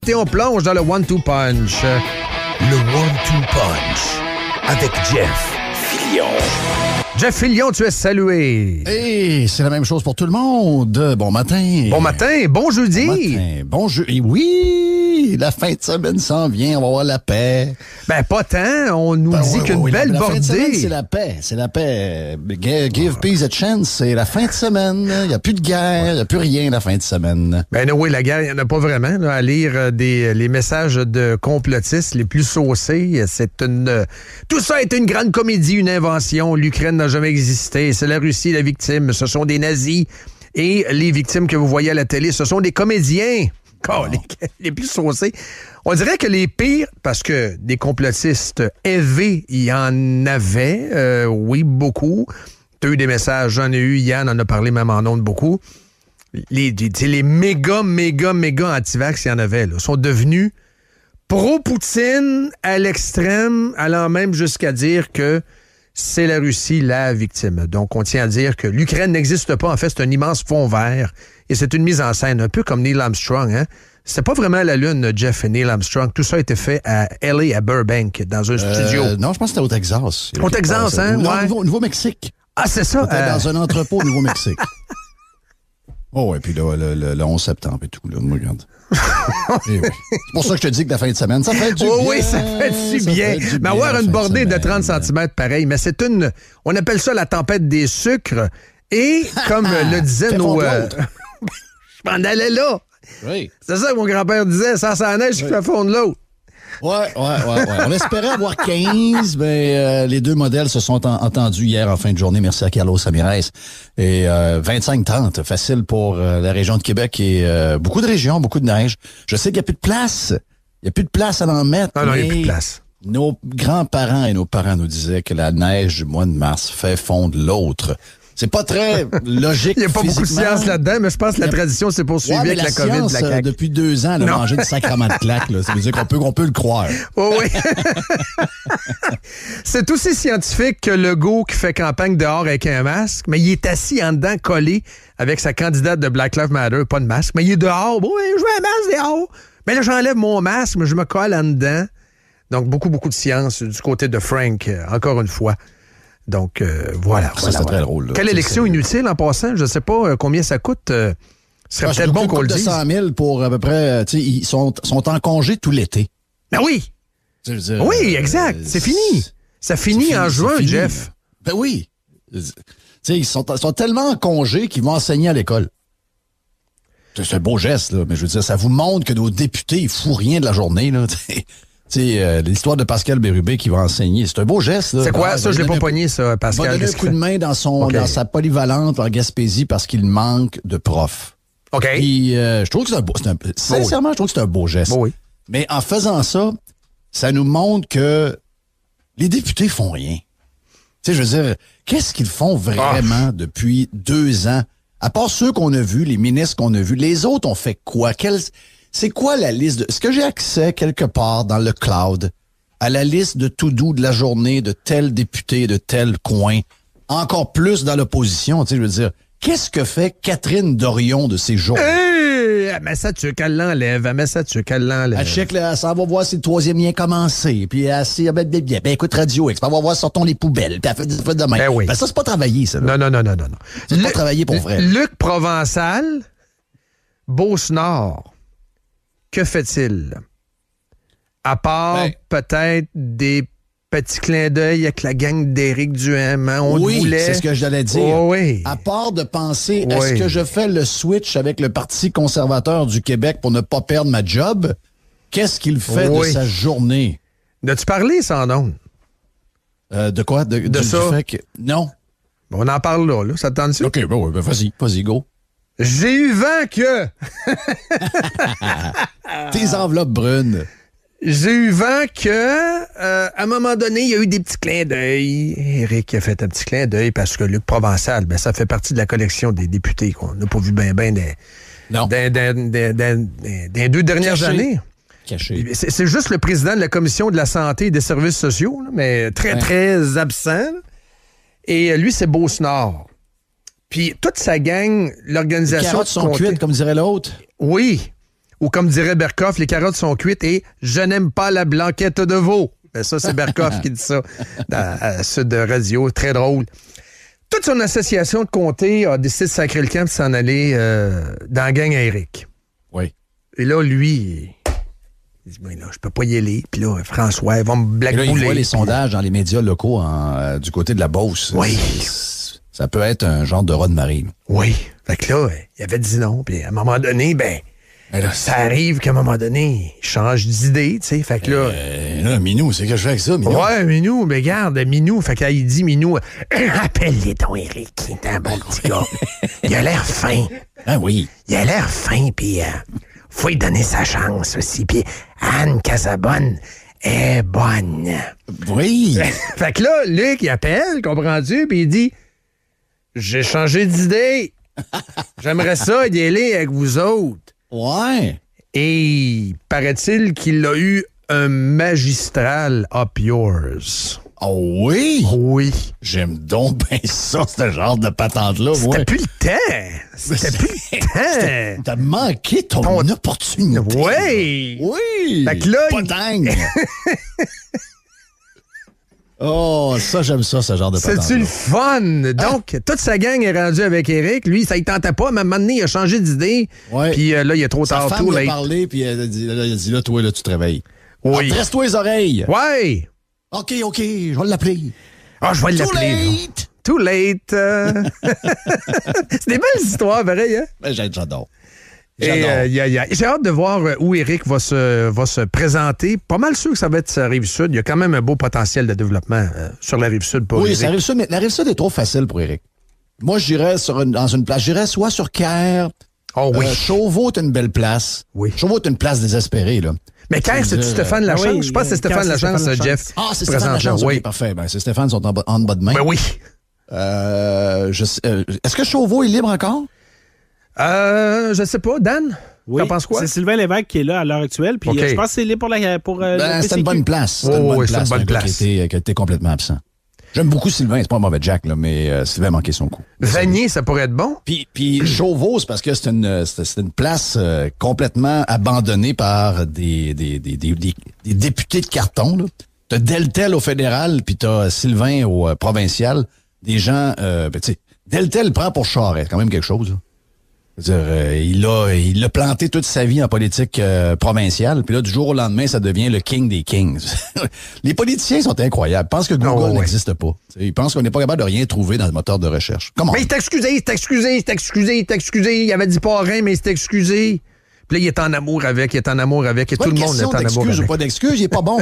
Et on plonge dans le One-Two Punch. Le One-Two Punch avec Jeff Fillion. Jeff Fillion, tu es salué. Et c'est la même chose pour tout le monde. Bon matin. Bon matin, bon jeudi. Bon matin, bon jeudi. Oui, la fin de semaine s'en vient, on va avoir la paix. Ben, pas tant. On nous dit qu'une belle la bordée. fin de semaine, c'est la paix. C'est la paix. Give peace a chance, c'est la fin de semaine. Il n'y a plus de guerre, il n'y a plus rien la fin de semaine. Ben oui, la guerre, il n'y en a pas vraiment. Là, à lire les messages de complotistes les plus saucés, tout ça est une grande comédie, une invention. L'Ukraine n'a jamais existé. C'est la Russie la victime. Ce sont des nazis. Et les victimes que vous voyez à la télé, ce sont des comédiens. Oh, les plus saucés. On dirait que les pires, parce que des complotistes élevés, il y en avait. Oui, beaucoup. Tu as eu des messages, j'en ai eu. Yann en a parlé même en ondes beaucoup. Les méga anti-vax, il y en avait, là, sont devenus pro-Poutine à l'extrême, allant même jusqu'à dire que c'est la Russie la victime. Donc, on tient à dire que l'Ukraine n'existe pas. En fait, c'est un immense fond vert. Et c'est une mise en scène, un peu comme Neil Armstrong. Hein? C'était pas vraiment la Lune, Jeff et Neil Armstrong. Tout ça a été fait à LA, à Burbank, dans un studio. Non, je pense que c'était au Texas. Au Texas, hein? Non, Ouais. au Nouveau-Mexique. Ah, c'est ça? C'était dans un entrepôt au Nouveau-Mexique. Oh, et puis là, le 11 septembre et tout, là, regarde. Et oui. C'est pour ça que je te dis que la fin de semaine, ça fait du bien. Oui, ça fait du bien. Mais avoir une bordée de 30 cm, pareil, mais c'est on appelle ça la tempête des sucres. Et, comme le disaient nos... je m'en allais là. Oui. C'est ça que mon grand-père disait, sans la neige, je fais fondre l'autre. Ouais. On espérait avoir 15, mais les deux modèles se sont entendus hier en fin de journée. Merci à Carlos Ramirez. Et 25-30, facile pour la région de Québec et beaucoup de régions, beaucoup de neige. Je sais qu'il n'y a plus de place. Il n'y a plus de place à en mettre. Ah non, il n'y a plus de place. Nos grands-parents et nos parents nous disaient que la neige du mois de mars fait fondre l'autre. C'est pas très logique. Il n'y a pas beaucoup de science là-dedans, mais je pense que la tradition s'est poursuivie avec la COVID de la CAQ. Depuis 2 ans, elle a mangé du sacrement de claque. Là. Ça veut dire qu'on peut le croire. Oh oui. C'est aussi scientifique que Legault qui fait campagne dehors avec un masque, mais il est assis en dedans, collé avec sa candidate de Black Lives Matter, pas de masque, mais il est dehors. Bon, je mets un masque dehors. Mais là, j'enlève mon masque, mais je me colle en dedans. Donc, beaucoup de science du côté de Frank, encore une fois. Donc, voilà. C'est très drôle. Là. Quelle élection inutile en passant? Je ne sais pas combien ça coûte. Ce serait peut-être bon qu'on le dise. 100 000 pour à peu près... Ils sont en congé tout l'été. Ben oui! Oui, exact. C'est fini. Ça finit en juin, Jeff. Ben oui. Ils sont tellement en congé qu'ils vont enseigner à l'école. C'est un beau geste, là, mais je veux dire, ça vous montre que nos députés, ils foutent rien de la journée, là. L'histoire de Pascal Bérubé qui va enseigner. C'est un beau geste. Là. C'est quoi? Ça, je l'ai pas pogné, ça, Pascal. Il va donner un coup de main dans sa polyvalente en Gaspésie parce qu'il manque de profs. OK. Puis, je trouve que sincèrement, je trouve que c'est un beau geste. Oui. Mais en faisant ça, ça nous montre que les députés font rien. Tu sais, je veux dire, qu'est-ce qu'ils font vraiment depuis 2 ans? À part ceux qu'on a vus, les ministres qu'on a vus, les autres ont fait quoi? C'est quoi la liste est-ce que j'ai accès quelque part dans le cloud à la liste de to-do de la journée de tel député de tel coin? Encore plus dans l'opposition, tu sais, je veux dire, qu'est-ce que fait Catherine Dorion de ces jours? Elle met ça dessus qu'elle l'enlève. Elle check, là, ça va voir si le 3e lien commencé. Puis elle s'y écoute Radio X. Elle va voir sortons les poubelles. Puis elle fait demain. Ben oui. Ben ça, c'est pas travailler, ça. Là. Non. C'est pas travailler pour vrai. Luc Provençal, Beauce-Nord. Que fait-il? À part peut-être des petits clins d'œil avec la gang d'Éric Duhem. Hein? C'est ce que j'allais dire. Oh, oui. À part de penser, est-ce que je fais le switch avec le Parti conservateur du Québec pour ne pas perdre ma job? Qu'est-ce qu'il fait de sa journée? As-tu parlé, sans nom? De quoi? Du ça? Fait que... Non. On en parle là. Ça te tente-tu? OK, ben vas-y, go. J'ai eu vent que... Tes enveloppes brunes. J'ai eu vent que, à un moment donné, il y a eu des petits clins d'œil. Éric a fait un petit clin d'œil parce que Luc Provençal, ça fait partie de la collection des députés qu'on n'a pas vu bien des 2 dernières années. Caché. C'est juste le président de la Commission de la santé et des services sociaux, là, mais très absent. Et lui, c'est Beauce-Nord. Puis toute sa gang, l'organisation... Les carottes sont cuites, comme dirait l'autre. Oui. Ou comme dirait Berkoff, les carottes sont cuites et je n'aime pas la blanquette de veau. Ben ça, c'est Berkoff qui dit ça à Sud Radio. Très drôle. Toute son association de comté a décidé de sacrer le camp et de s'en aller dans la gang à Éric. Oui. Et là, lui, il dit, ben là, je peux pas y aller. Puis là, François, ils vont me blackbouler. Il voit les sondages dans les médias locaux du côté de la Beauce. Oui. Ça peut être un genre de rat de marée. Oui. Fait que là, il avait dit non. Puis à un moment donné, ça arrive qu'à un moment donné, il change d'idée, tu sais. Fait que là... Minou, c'est que je fais avec ça, Minou? Ouais, Minou, mais garde, Minou. Fait qu'il dit, Minou, appelle-les ton Éric, qui est un bon petit gars. Il a l'air fin. Ah oui. Il a l'air fin, puis faut lui donner sa chance aussi. Puis Anne Casabonne est bonne. Oui. Fait que là, Luc, il appelle, comprends-tu, puis il dit, j'ai changé d'idée. J'aimerais ça y aller avec vous autres. Ouais. Et paraît-il qu'il a eu un magistral up yours. Oh oui? Oui. J'aime donc bien ça, ce genre de patente-là. C'était plus le temps. C'était plus le temps. T'as manqué ton opportunité. Oui. Oui. Fait que là, pas dingue. Oh, ça, j'aime ça, ce genre de patente. C'est-tu le fun? Donc, toute sa gang est rendue avec Éric. Lui, ça ne tentait pas, mais à un moment donné, il a changé d'idée. Ouais. Puis là, il est trop Sa tard. femme lui a parlé, puis elle a dit, là, toi, là, tu te réveilles. Oui. Dresse-toi les oreilles. Ouais. OK, je vais l'appeler. Ah, je vais l'appeler. Too late. C'est des belles histoires, pareil, hein? Ben, j'adore. Et j'ai hâte de voir où Éric va se présenter. Pas mal sûr que ça va être sa Rive-Sud. Il y a quand même un beau potentiel de développement sur la Rive-Sud pour Éric. Oui, la Rive-Sud, mais la Rive-Sud est trop facile pour Éric. Moi, j'irais dans une place. J'irais soit sur Caire. Oh oui. Chauveau est une belle place. Oui. Chauveau est une place désespérée, là. Mais Caire, c'est-tu Stéphane Lachance? Oui, Je pense que c'est Stéphane Lachance, Jeff. Ah, c'est Stéphane Lachance. Oui, okay, parfait. Ben, c'est Stéphane, ils sont en bas de main. Ben oui. Est-ce que Chauveau est libre encore? Je sais pas. Dan? Oui, t'en penses quoi? C'est Sylvain Lévesque qui est là à l'heure actuelle. Puis Okay. je pense que c'est libre pour le C'est une bonne place. C'est une bonne place. Qui a été complètement absent. J'aime beaucoup Sylvain, c'est pas un mauvais Jack, là, mais Sylvain a manqué son coup. Vanier, ça pourrait être bon? Puis Chauveau, c'est parce que c'est une place complètement abandonnée par des députés de carton. Là. T'as Deltel au fédéral, puis t'as Sylvain au provincial. Des gens, tu sais, Deltel prend pour Charest, quand même quelque chose. Là. C'est-à-dire, il a planté toute sa vie en politique provinciale, puis là, du jour au lendemain, ça devient le king des kings. Les politiciens sont incroyables. Ils pensent que Google n'existe pas. T'sais, ils pensent qu'on n'est pas capable de rien trouver dans le moteur de recherche. Comment? Mais il s'est excusé. Il avait dit pas rien, mais il s'est excusé. Puis là, il est en amour avec, et tout le monde est en amour avec. Ou pas d'excuse, il est pas bon.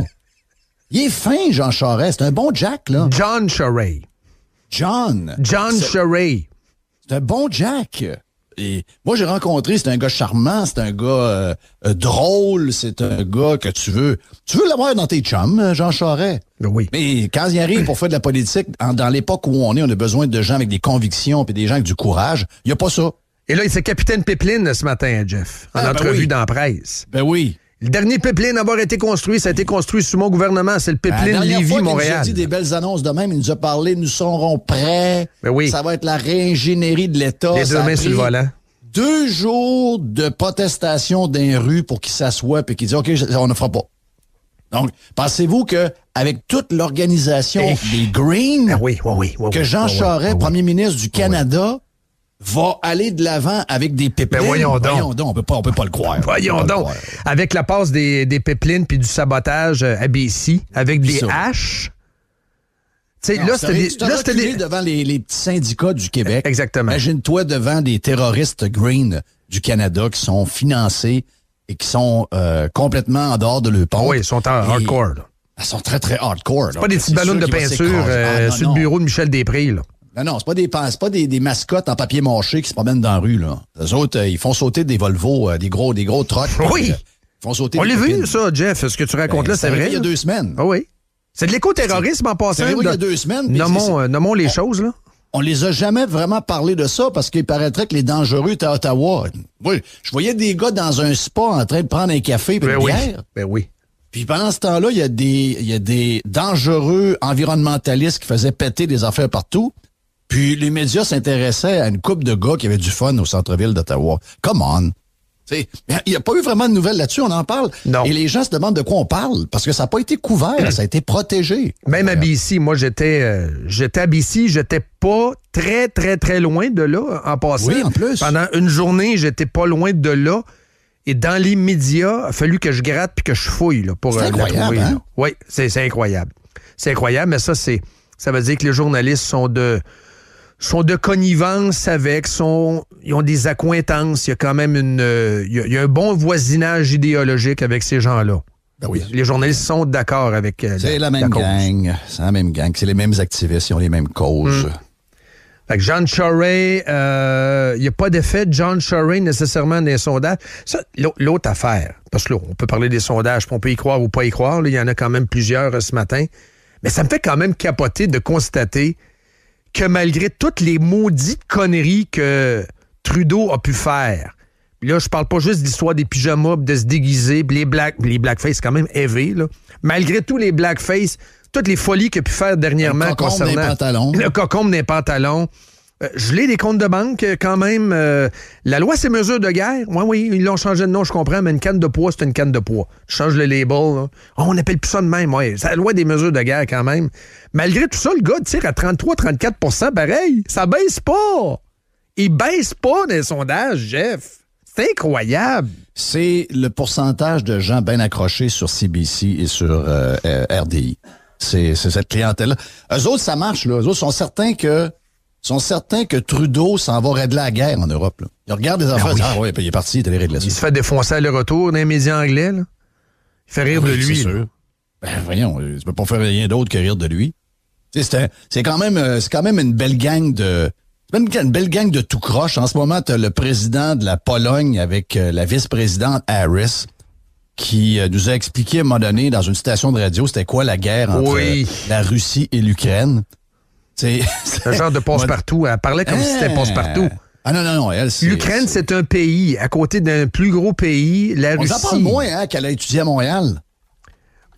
Il est fin, Jean Charest. C'est un bon Jack, là. John Charest. John Charest. C'est un bon Jack. Et moi, j'ai rencontré, c'est un gars charmant, c'est un gars drôle, c'est un gars que tu veux l'avoir dans tes chums, Jean Charest. Oui. Mais quand il arrive pour faire de la politique, dans l'époque où on a besoin de gens avec des convictions et des gens avec du courage. Il n'y a pas ça. Et là, c'est Capitaine Pipeline ce matin, Jeff, en entrevue dans la presse. Ben oui. Le dernier pipeline à avoir été construit, ça a été construit sous mon gouvernement. C'est le pipeline Lévis-Montréal. Il nous a dit des belles annonces de même. Il nous a parlé, nous serons prêts. Ben oui. Ça va être la réingénierie de l'État. Les deux mains sur le volant. 2 jours de protestation dans les rues pour qu'il s'assoie et qu'il dise OK, on ne fera pas. Donc, pensez-vous qu'avec toute l'organisation des Greens, que Jean Charest, premier ministre du Canada, va aller de l'avant avec des pipelines? Ben voyons donc. On peut pas le croire. Voyons donc. Avec la passe des pipelines puis du sabotage à BC, avec des haches. Tu sais, là, c'était devant les petits syndicats du Québec. Exactement. Imagine-toi devant des terroristes green du Canada qui sont financés et qui sont complètement en dehors de leur pont. Oui, ils sont hardcore. Là. Ils sont très, très hardcore. C'est pas des petites ballons de peinture sur le bureau de Michel Després, là. Non, c'est pas des mascottes en papier mâché qui se promènent dans la rue, là. Eux autres, ils font sauter des Volvo, des gros trucks. Oui! Ils font sauter On des l'a vu, copines. ça, Jeff. Ce que tu racontes là, c'est vrai? Il y a 2 semaines. Ah oui. C'est de l'éco-terrorisme en passant. Il y a 2 semaines. Nommons les choses, là. On les a jamais vraiment parlé de ça parce qu'il paraîtrait que les dangereux étaient à Ottawa. Oui, je voyais des gars dans un spa en train de prendre un café et une bière. Ben oui. Puis pendant ce temps-là, il y a des dangereux environnementalistes qui faisaient péter des affaires partout. Puis les médias s'intéressaient à une couple de gars qui avaient du fun au centre-ville d'Ottawa. Come on. Il n'y a pas eu vraiment de nouvelles là-dessus, on en parle. Non. Et les gens se demandent de quoi on parle, parce que ça n'a pas été couvert, ça a été protégé. Même à BC, moi j'étais à BC, j'étais pas très, très, très loin de là en passant. Oui, en plus. Pendant une journée, j'étais pas loin de là. Et dans les médias, il a fallu que je gratte puis que je fouille là, pour c'est la trouver. hein? Oui, c'est incroyable. C'est incroyable, mais ça veut dire que les journalistes sont de connivence avec, ils ont des accointances, il y a quand même il y a un bon voisinage idéologique avec ces gens-là. Ben oui. Les journalistes sont d'accord avec c'est la même gang. C'est la même gang. C'est les mêmes activistes, ils ont les mêmes causes. Fait que John Shorey, il n'y a pas d'effet de John Shorey nécessairement dans les sondages. Ça, l'autre affaire, parce que là, on peut parler des sondages, on peut y croire ou pas y croire, il y en a quand même plusieurs ce matin, mais ça me fait quand même capoter de constater que malgré toutes les maudites conneries que Trudeau a pu faire, là, je parle pas juste de l'histoire des pyjamas, de se déguiser, les blackface, c'est quand même élevé, là. Malgré tous les blackface, toutes les folies qu'il a pu faire dernièrement concernant le cocombe des pantalons. Gelé des comptes de banque, quand même. La loi, c'est mesure de guerre. Oui, ils l'ont changé de nom, je comprends, mais une canne de poids, c'est une canne de poids. Je change le label. Là. On n'appelle plus ça de même. Ouais. C'est la loi des mesures de guerre, quand même. Malgré tout ça, le gars tire à 33-34 pareil. Ça baisse pas. Il baisse pas dans les sondages, Jeff. C'est incroyable. C'est le pourcentage de gens bien accrochés sur CBC et sur RDI. C'est cette clientèle-là. Eux autres, ça marche, là. Eux autres sont certains que Trudeau s'en va régler la guerre en Europe, là. Ils regardent les affaires, oui. Il est parti, il est allé régler ça. Il se fait défoncer à le retour dans les médias anglais, là. Il fait rire de lui. C'est sûr. Ben, voyons, tu peux pas faire rien d'autre que rire de lui. C'est quand même une belle gang de... C'est une belle gang de tout croche. En ce moment, tu as le président de la Pologne avec la vice-présidente Harris qui nous a expliqué à un moment donné dans une station de radio c'était quoi la guerre entre la Russie et l'Ukraine. C'est un genre de passe-partout. Elle parlait comme si c'était passe-partout. Ah non. L'Ukraine, c'est un pays à côté d'un plus gros pays. La Russie... On en parle moins qu'elle a étudié à Montréal.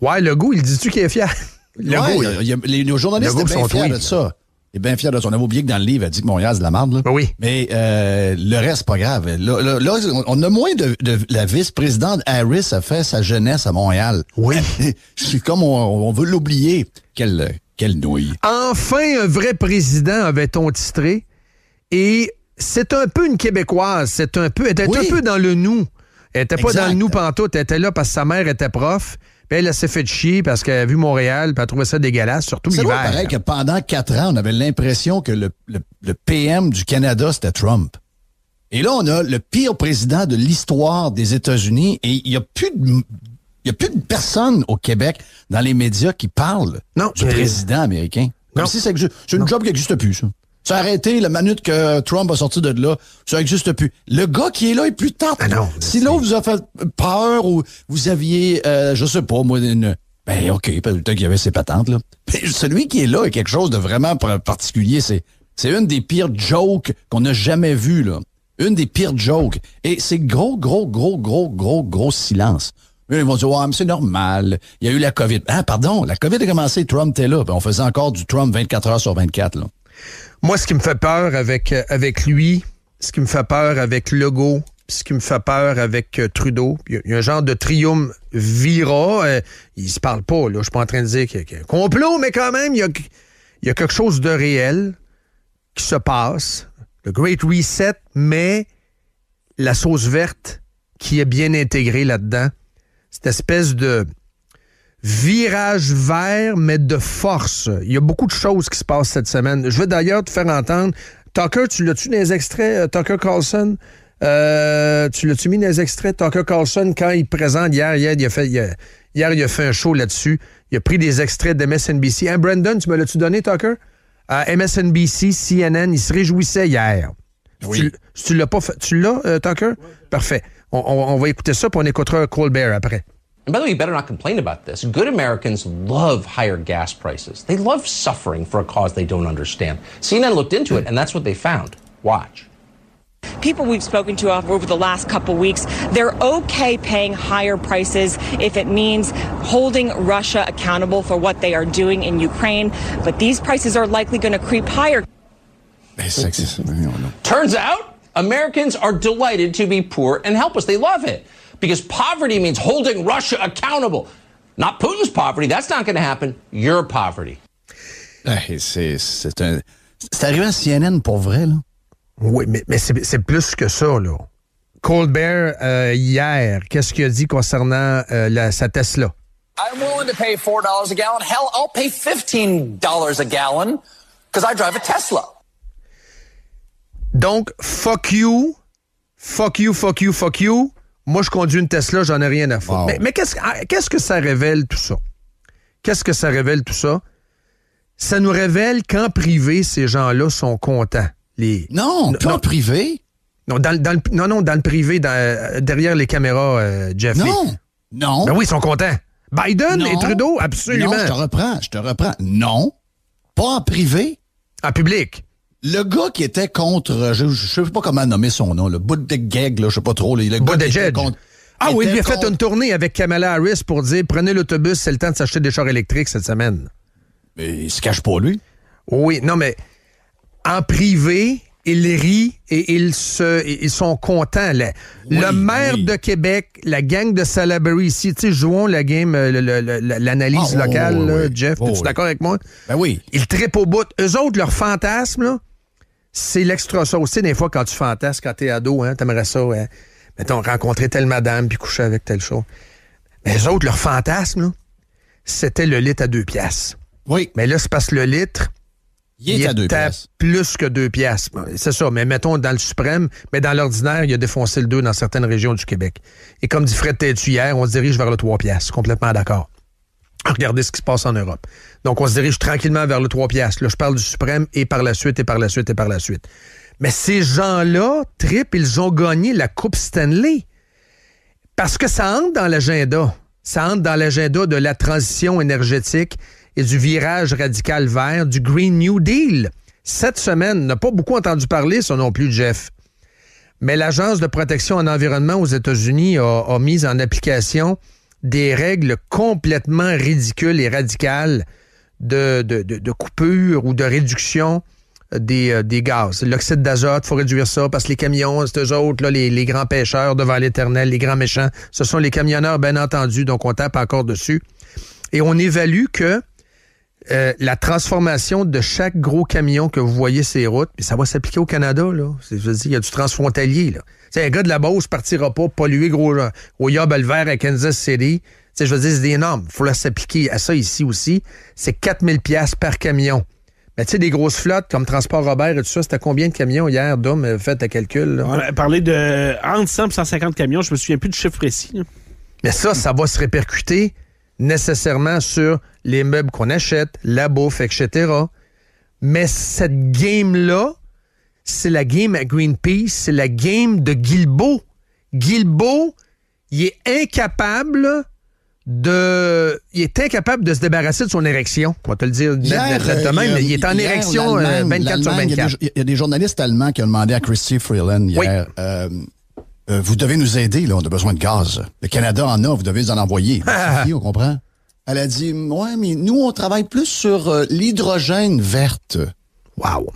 Ouais, Legault, il dit-tu qu'il est fier? Legault, les journalistes étaient bien fiers de ça. Il est bien fier de ça. On avait oublié que dans le livre, elle dit que Montréal, c'est de la merde. Là. Oui. Mais le reste, c'est pas grave. Là, on a moins de la vice-présidente Harris a fait sa jeunesse à Montréal. Oui. C'est comme on veut l'oublier. Quelle nouille. Enfin, un vrai président, avait-on titré. Et c'est un peu une Québécoise. Elle était un peu dans le nous. Elle était pas dans le nous pantoute. Elle était là parce que sa mère était prof. Puis elle s'est fait chier parce qu'elle a vu Montréal puis elle a trouvé ça dégueulasse, surtout l'hiver. C'est pareil que pendant 4 ans, on avait l'impression que le PM du Canada, c'était Trump. Et là, on a le pire président de l'histoire des États-Unis et il n'y a plus de personne au Québec dans les médias qui parlent du président américain. Comme si c'est une job qui n'existe plus, ça. Ça a arrêté la minute que Trump a sorti de là. Ça n'existe plus. Le gars qui est là est plus tard. Si l'autre vous a fait peur ou vous aviez, je sais pas, moi, ben OK, peut-être qu'il y avait ses patentes, là. Mais celui qui est là est quelque chose de vraiment particulier. C'est une des pires jokes qu'on n'a jamais vues, là. Une des pires jokes. Et c'est gros silence. Ils vont dire, ouais, mais c'est normal. Il y a eu la COVID. Ah, pardon, la COVID a commencé, Trump était là. On faisait encore du Trump 24 heures sur 24, là. Moi, ce qui me fait peur avec lui, ce qui me fait peur avec Legault, ce qui me fait peur avec Trudeau, il y a un genre de triumvirat. Ils se parlent pas, là. Je suis pas en train de dire qu'il y a un complot, mais quand même, il y a quelque chose de réel qui se passe. Le Great Reset, mais la sauce verte qui est bien intégrée là-dedans. Cette espèce de virage vert, mais de force. Il y a beaucoup de choses qui se passent cette semaine. Je veux d'ailleurs te faire entendre. Tucker, tu l'as-tu dans les extraits, Tucker Carlson? Tu l'as-tu mis dans les extraits, Tucker Carlson, quand il présente hier, il a fait un show là-dessus. Il a pris des extraits de MSNBC. Hein, Brandon, tu me l'as-tu donné, Tucker? MSNBC, CNN, il se réjouissait hier. Oui. Tu l'as pas fait. Tu l'as, Tucker? Oui. Parfait. On va écouter ça, puis on écoutera Colbert après. And by the way, you better not complain about this. Good Americans love higher gas prices. They love suffering for a cause they don't understand. CNN looked into it, and that's what they found. Watch. People we've spoken to over the last couple weeks, they're okay paying higher prices if it means holding Russia accountable for what they are doing in Ukraine. But these prices are likely going to creep higher. Turns out Americans are delighted to be poor and helpless. They love it because poverty means holding Russia accountable. Not Putin's poverty. That's not going to happen. Your poverty. C'est arrivé à CNN pour vrai, là. Oui, mais c'est plus que ça, là. Colbert, hier, qu'est-ce qu'il a dit concernant sa Tesla? I'm willing to pay $4 a gallon. Hell, I'll pay $15 a gallon because I drive a Tesla. Donc, fuck you. Moi, je conduis une Tesla, j'en ai rien à foutre. Wow. Mais qu'est-ce que ça révèle, tout ça? Qu'est-ce que ça révèle, tout ça? Ça nous révèle qu'en privé, ces gens-là sont contents. Non, en privé? Non, dans le privé, derrière les caméras, Jeff. Non. Ben oui, ils sont contents. Biden et Trudeau, absolument. Non, je te reprends. Non, pas en privé. En public. Le gars qui était contre, je sais pas comment nommer son nom, le Buttigieg, là, je sais pas trop. Buttigieg. Oui, il a fait une tournée avec Kamala Harris pour dire, prenez l'autobus, c'est le temps de s'acheter des chars électriques cette semaine. Mais il se cache pas, lui. Oui, non, mais en privé, ils rient et ils sont contents. Le maire de Québec, la gang de Salaberry ici, tu sais, jouons la game, l'analyse locale, là, Jeff. Es-tu d'accord avec moi? Ben oui. Ils trippent au bout. Eux autres, leur fantasme, là, c'est l'extra sauce. Tu sais, des fois, quand tu fantasmes, quand t'es ado, hein, t'aimerais ça, hein, mettons, rencontrer telle madame puis coucher avec telle chose. Mais eux autres, leur fantasme, là, c'était le litre à 2 piastres. Oui. Mais là, c'est parce que le litre, il est à 2 piastres. Plus que 2 piastres. C'est ça, mais mettons dans le suprême, mais dans l'ordinaire, il a défoncé le 2 dans certaines régions du Québec. Et comme dit Fred Têtu hier, on se dirige vers le 3 piastres. Complètement d'accord. Regardez ce qui se passe en Europe. Donc, on se dirige tranquillement vers le 3 piastres. Là, je parle du suprême et par la suite. Mais ces gens-là, ils ont gagné la Coupe Stanley. Parce que ça entre dans l'agenda. Ça entre dans l'agenda de la transition énergétique et du virage radical vert, du Green New Deal. Cette semaine, on n'a pas beaucoup entendu parler, ça non plus, Jeff. Mais l'Agence de protection en environnement aux États-Unis a mis en application des règles complètement ridicules et radicales de coupure ou de réduction des gaz. L'oxyde d'azote, il faut réduire ça parce que les camions, c'est eux autres, là, les grands pêcheurs devant l'Éternel, les grands méchants, ce sont les camionneurs, bien entendu, donc on tape encore dessus. Et on évalue que la transformation de chaque gros camion que vous voyez sur les routes, puis ça va s'appliquer au Canada, là. Je veux dire, il y a du transfrontalier, là. T'sais, un gars de la Beauce partira pas polluer au Yable vert à Kansas City. T'sais, je veux dire, c'est des normes. Il faut s'appliquer à ça ici aussi. C'est 4000 $ par camion. Mais tu sais, des grosses flottes comme Transport Robert et tout ça, c'était combien de camions hier, Dom, faites un calcul? Là? On a parlé de entre 100 et 150 camions. Je me souviens plus du chiffre précis. Là. Mais ça va se répercuter nécessairement sur les meubles qu'on achète, la bouffe, etc. Mais cette game-là, c'est la game à Greenpeace, c'est la game de Guilbeault. Guilbeault, il est incapable de se débarrasser de son érection. On va te le dire exactement. Il est en érection 24 sur 24. Il y a des journalistes allemands qui ont demandé à Christy Freeland hier, vous devez nous aider, là, on a besoin de gaz. Le Canada en a, vous devez en envoyer. On comprend? Elle a dit, ouais, mais nous, on travaille plus sur l'hydrogène verte. Wow!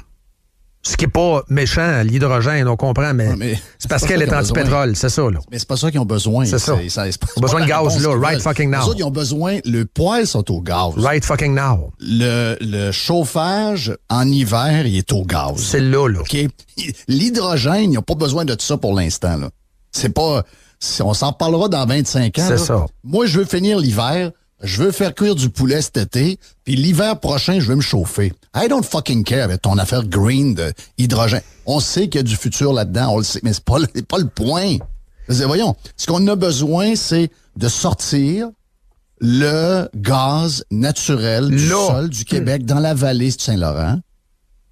Ce qui n'est pas méchant, l'hydrogène, on comprend, mais c'est parce qu'elle est anti-pétrole, c'est ça, là. Mais c'est pas ça qu'ils ont besoin. C'est ça. Ils ont besoin de gaz, là, right fucking now. Les autres, ils ont besoin, le poêle sont au gaz. Right fucking now. Le chauffage, en hiver, il est au gaz. C'est là. OK? L'hydrogène, ils n'ont pas besoin de ça pour l'instant, là. C'est pas... On s'en parlera dans 25 ans. C'est ça. Moi, je veux finir l'hiver... Je veux faire cuire du poulet cet été, puis l'hiver prochain, je veux me chauffer. I don't fucking care avec ton affaire green de hydrogène. On sait qu'il y a du futur là-dedans, on le sait, mais c'est pas le point. Voyons, ce qu'on a besoin, c'est de sortir le gaz naturel du sol du Québec dans la vallée de Saint-Laurent.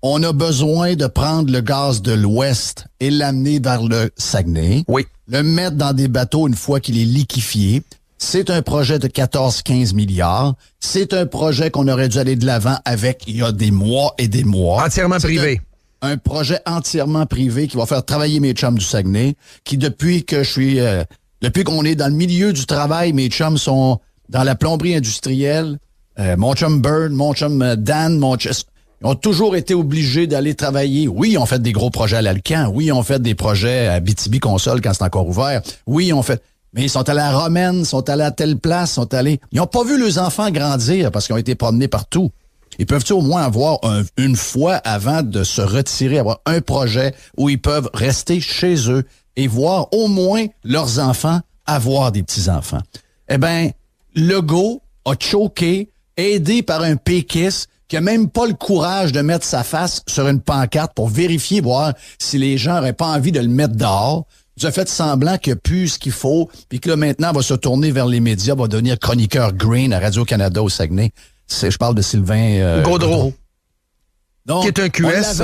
On a besoin de prendre le gaz de l'Ouest et l'amener vers le Saguenay. Oui. Le mettre dans des bateaux une fois qu'il est liquéfié. C'est un projet de 14-15 milliards. C'est un projet qu'on aurait dû aller de l'avant avec il y a des mois et des mois. Entièrement privé. Un projet entièrement privé qui va faire travailler mes chums du Saguenay, qui depuis qu'on est dans le milieu du travail, mes chums sont dans la plomberie industrielle. Mon chum Bird, mon chum Dan, Ils ont toujours été obligés d'aller travailler. Oui, ils ont fait des gros projets à l'Alcan. Oui, ils ont fait des projets à Abitibi-Console quand c'est encore ouvert. Oui, ils ont fait... Mais ils sont allés à Romaine, ils sont allés à telle place, Ils n'ont pas vu leurs enfants grandir parce qu'ils ont été promenés partout. Ils peuvent-ils au moins avoir une fois avant de se retirer, avoir un projet où ils peuvent rester chez eux et voir au moins leurs enfants avoir des petits-enfants? Eh bien, Legault a choqué, aidé par un péquiste qui a même pas le courage de mettre sa face sur une pancarte pour vérifier, voir si les gens n'auraient pas envie de le mettre dehors. Il a fait semblant qu'il n'y a plus ce qu'il faut, puis que là, maintenant, va se tourner vers les médias, va devenir chroniqueur green à Radio-Canada au Saguenay. Je parle de Sylvain Gaudreau. Donc, qui est un QS.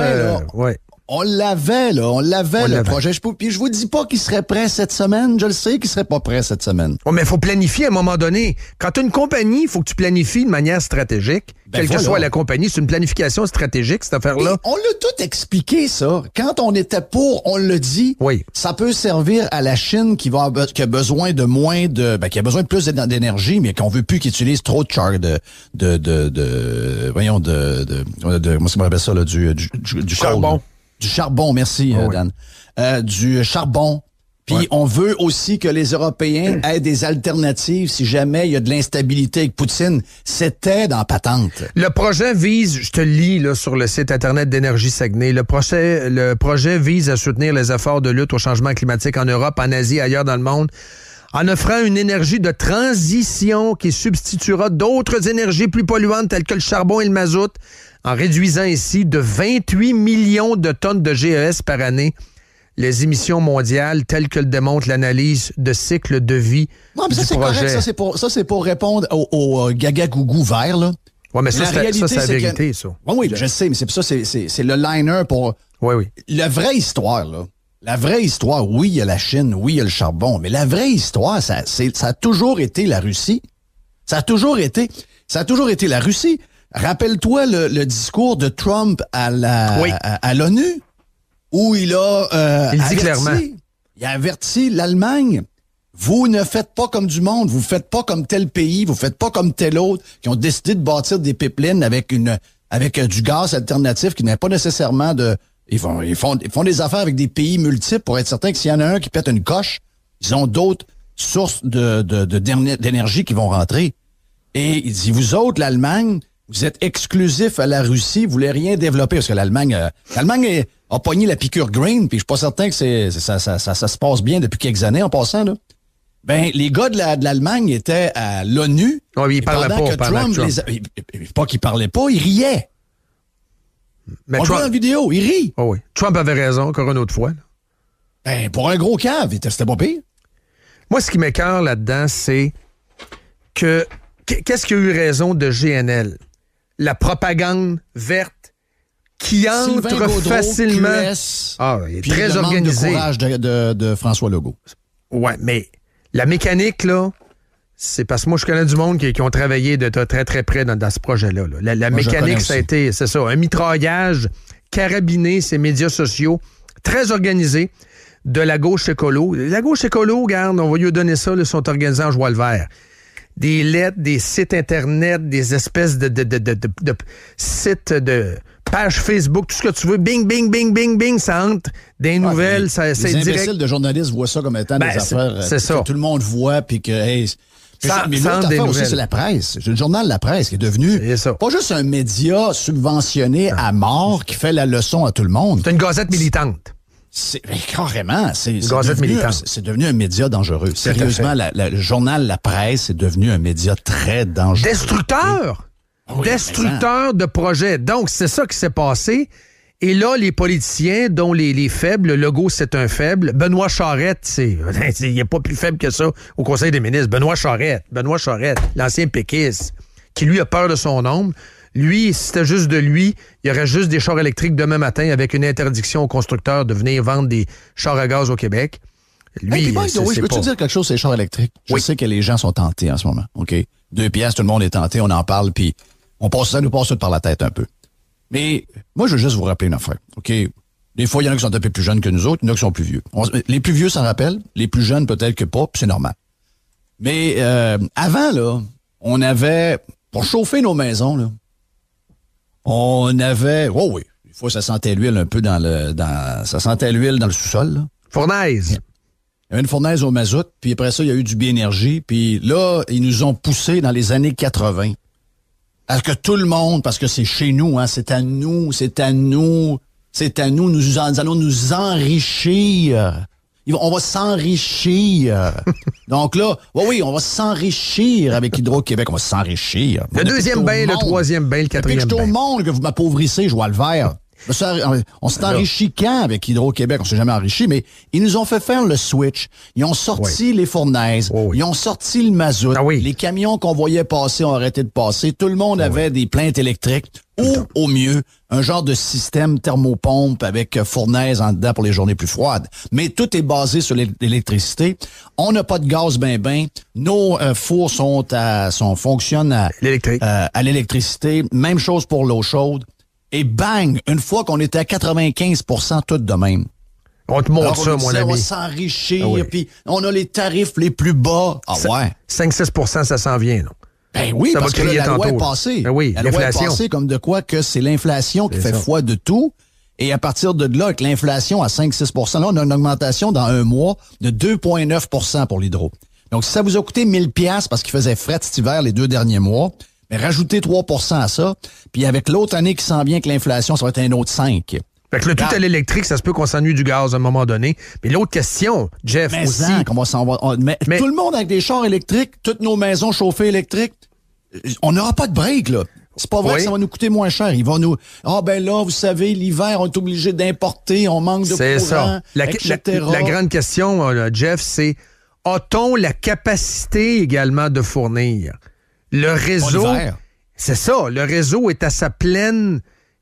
On l'avait, le projet. Puis je vous dis pas qu'il serait prêt cette semaine. Je le sais qu'il serait pas prêt cette semaine. Oh, mais il faut planifier à un moment donné. Quand tu as une compagnie, il faut que tu planifies de manière stratégique. Quelle que soit la compagnie, c'est une planification stratégique, cette affaire-là. Et on l'a tout expliqué, ça. Quand on était pour, on l'a dit. Oui. Ça peut servir à la Chine qui a besoin de moins de, qui a besoin de plus d'énergie, mais qu'on veut plus qu'ils utilisent trop de comment est-ce qu'on appelle ça, là, du charbon. Du charbon, merci, Dan. Du charbon. Puis on veut aussi que les Européens aient des alternatives si jamais il y a de l'instabilité avec Poutine. C'était dans patente. Le projet vise, je te le lis là, sur le site Internet d'Énergie Saguenay, le projet vise à soutenir les efforts de lutte au changement climatique en Europe, en Asie et ailleurs dans le monde, en offrant une énergie de transition qui substituera d'autres énergies plus polluantes telles que le charbon et le mazout, en réduisant ainsi de 28 millions de tonnes de GES par année les émissions mondiales telles que le démontre l'analyse de cycle de vie du c'est projet. Correct, ça, c'est pour répondre au gaga-gougou vert, là. Oui, mais ça, c'est la vérité, ça. Oui, je sais, mais c'est le liner pour... Oui. La vraie histoire, là. La vraie histoire, oui, il y a la Chine, oui, il y a le charbon, mais la vraie histoire, ça a toujours été la Russie. Ça a toujours été la Russie. Rappelle-toi le discours de Trump à l'ONU, où il a il dit clairement. Il a averti l'Allemagne. Vous ne faites pas comme du monde, vous faites pas comme tel pays, vous faites pas comme tel autre, qui ont décidé de bâtir des pipelines avec du gaz alternatif qui n'a pas nécessairement de... Ils font des affaires avec des pays multiples pour être certain que s'il y en a un qui pète une coche, ils ont d'autres sources d'énergie qui vont rentrer. Et il dit, vous autres, l'Allemagne, vous êtes exclusif à la Russie, vous voulez rien développer, parce que l'Allemagne a pogné la piqûre green, puis je suis pas certain que ça se passe bien depuis quelques années en passant, là. Ben, les gars de l'Allemagne étaient à l'ONU. Oh, ils parlaient pas pendant Trump. Pas qu'ils parlaient pas, ils riaient. Mais on le voit dans la vidéo, ils rient. Oh oui. Trump avait raison, encore une autre fois. Là. Ben, pour un gros cave, c'était pas pire. Moi, ce qui m'écoeure là-dedans, c'est que qu'est-ce qui a eu raison de GNL? La propagande verte qui entre Gaudreau, facilement. QS, il est très organisé. Le courage de François Legault. Ouais, mais la mécanique, là, c'est parce que moi, je connais du monde qui ont travaillé de très, très près dans ce projet-là. Là. La mécanique, ça a été, c'est ça, un mitraillage carabiné, ces médias sociaux, très organisé de la gauche écolo. La gauche écolo, regarde, on va lui donner ça, ils sont organisés en joie le vert. Des lettres, des sites Internet, des espèces de sites, de pages Facebook, tout ce que tu veux. Bing, bing, bing, bing, bing, ça entre des nouvelles. C'est direct. Les imbéciles de journalistes voient ça comme étant des affaires c'est ça. que tout le monde voit, puis que... Hey, mais l'autre affaire aussi, c'est la presse. Le journal La Presse qui est devenu pas juste un média subventionné à mort qui fait la leçon à tout le monde. C'est une gazette militante. Carrément. C'est devenu un média dangereux. Sérieusement, le journal La Presse est devenu un média très dangereux. Destructeur! Oui, destructeur de projets. Donc, c'est ça qui s'est passé. Et là, les politiciens, dont les faibles, Legault, c'est un faible. Benoît Charette, il n'est pas plus faible que ça au Conseil des ministres. Benoît Charette, l'ancien péquiste, qui lui a peur de son ombre. Lui, si c'était juste de lui, il y aurait juste des chars électriques demain matin avec une interdiction aux constructeurs de venir vendre des chars à gaz au Québec. Lui, je peux-tu dire quelque chose sur les chars électriques? Je sais que les gens sont tentés en ce moment. OK? 2 piastres, tout le monde est tenté, on en parle, puis ça nous passe tout par la tête un peu. Mais moi, je veux juste vous rappeler une affaire. OK? Des fois, il y en a qui sont un peu plus jeunes que nous autres, il y en a qui sont plus vieux. Les plus vieux s'en rappellent, les plus jeunes peut-être que pas, puis c'est normal. Mais avant, là, on avait, pour chauffer nos maisons, là, On avait... Oh oui, des fois, ça sentait l'huile un peu ça sentait l'huile dans le sous-sol, là. Fournaise. Il y avait une fournaise au mazout, puis après ça, il y a eu du Biénergie, puis là, ils nous ont poussé dans les années 80. Parce que tout le monde, parce que c'est chez nous, hein, c'est à nous, nous allons nous enrichir. On va s'enrichir. Donc là, oui, on va s'enrichir avec Hydro-Québec, on va s'enrichir. Le deuxième bain, le troisième bain, le quatrième bain. Depuis que je suis au monde que vous m'appauvrissez, je vois le vert. On s'est enrichi quand avec Hydro-Québec? On s'est jamais enrichi, mais ils nous ont fait faire le switch. Ils ont sorti les fournaises. Ils ont sorti le mazout. Les camions qu'on voyait passer ont arrêté de passer. Tout le monde avait des plaintes électriques. Ou, au mieux, un genre de système thermopompe avec fournaise en dedans pour les journées plus froides. Mais tout est basé sur l'électricité. On n'a pas de gaz ben. Nos fours fonctionnent à l'électricité. Même chose pour l'eau chaude. Et bang, une fois qu'on était à 95% tout de même. On te montre ça, mon ami. On va s'enrichir, puis on a les tarifs les plus bas. Ah ouais. 5-6%, ça s'en vient, non? Ben oui, parce que la loi est passée. Ben oui, la loi est passée comme de quoi que c'est l'inflation qui fait foi de tout. Et à partir de là, avec l'inflation à 5-6%, là, on a une augmentation dans un mois de 2,9% pour l'hydro. Donc, si ça vous a coûté 1000$ parce qu'il faisait fret cet hiver les 2 derniers mois, mais rajoutez 3% à ça, puis avec l'autre année qui s'en vient avec l'inflation, ça va être un autre 5. Fait que le tout à l'électrique, ça se peut qu'on s'ennuie du gaz à un moment donné. Mais l'autre question, Jeff, mais aussi... Mais tout le monde avec des chars électriques, toutes nos maisons chauffées électriques, on n'aura pas de break, là. C'est pas vrai que ça va nous coûter moins cher. Ils vont nous... là, vous savez, l'hiver, on est obligé d'importer, on manque de courant, ça. etc. La grande question, Jeff, c'est a-t-on la capacité également de fournir? Le réseau, c'est ça, le réseau est à sa pleine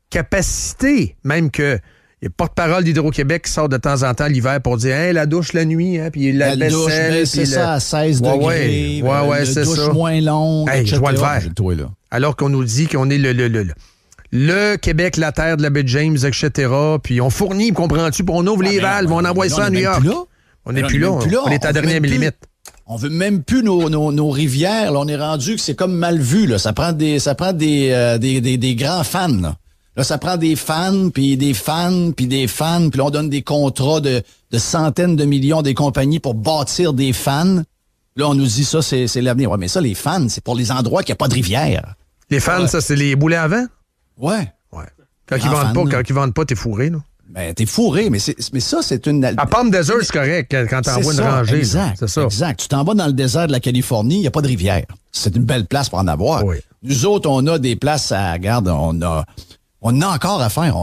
capacité. Même que il y a porte-parole d'Hydro-Québec qui sort de temps en temps l'hiver pour dire la douche la nuit, hein, puis la vaisselle. C'est ça, à 16 degrés. C'est douche ça. moins longue, je vois le vert. Alors qu'on nous dit qu'on est le Québec, la terre de la baie James, etc. Puis on fournit, comprends-tu, puis on ouvre les valves, on envoie ça à New York. On n'est plus là. On est à la dernière limite. On veut même plus nos rivières. Là, on est rendu que c'est comme mal vu. Là. Ça prend des grands fans. Là, ça prend des fans, puis des fans, puis des fans. Puis là, on donne des contrats de centaines de millions des compagnies pour bâtir des fans. Là, on nous dit ça, c'est l'avenir. Ouais, mais ça, les fans, c'est pour les endroits qu'il n'y a pas de rivière. Les fans, ça, c'est les boulets à vent? Ouais. Quand ils vendent pas, t'es fourré, là. Ben, t'es fourré, mais ça, c'est une... À Palm Desert, c'est correct quand t'envoies une rangée. Exact, c'est ça. Exact. Tu t'en vas dans le désert de la Californie, il n'y a pas de rivière. C'est une belle place pour en avoir. Oui. Nous autres, on a des places à... Regarde, on a encore à faire.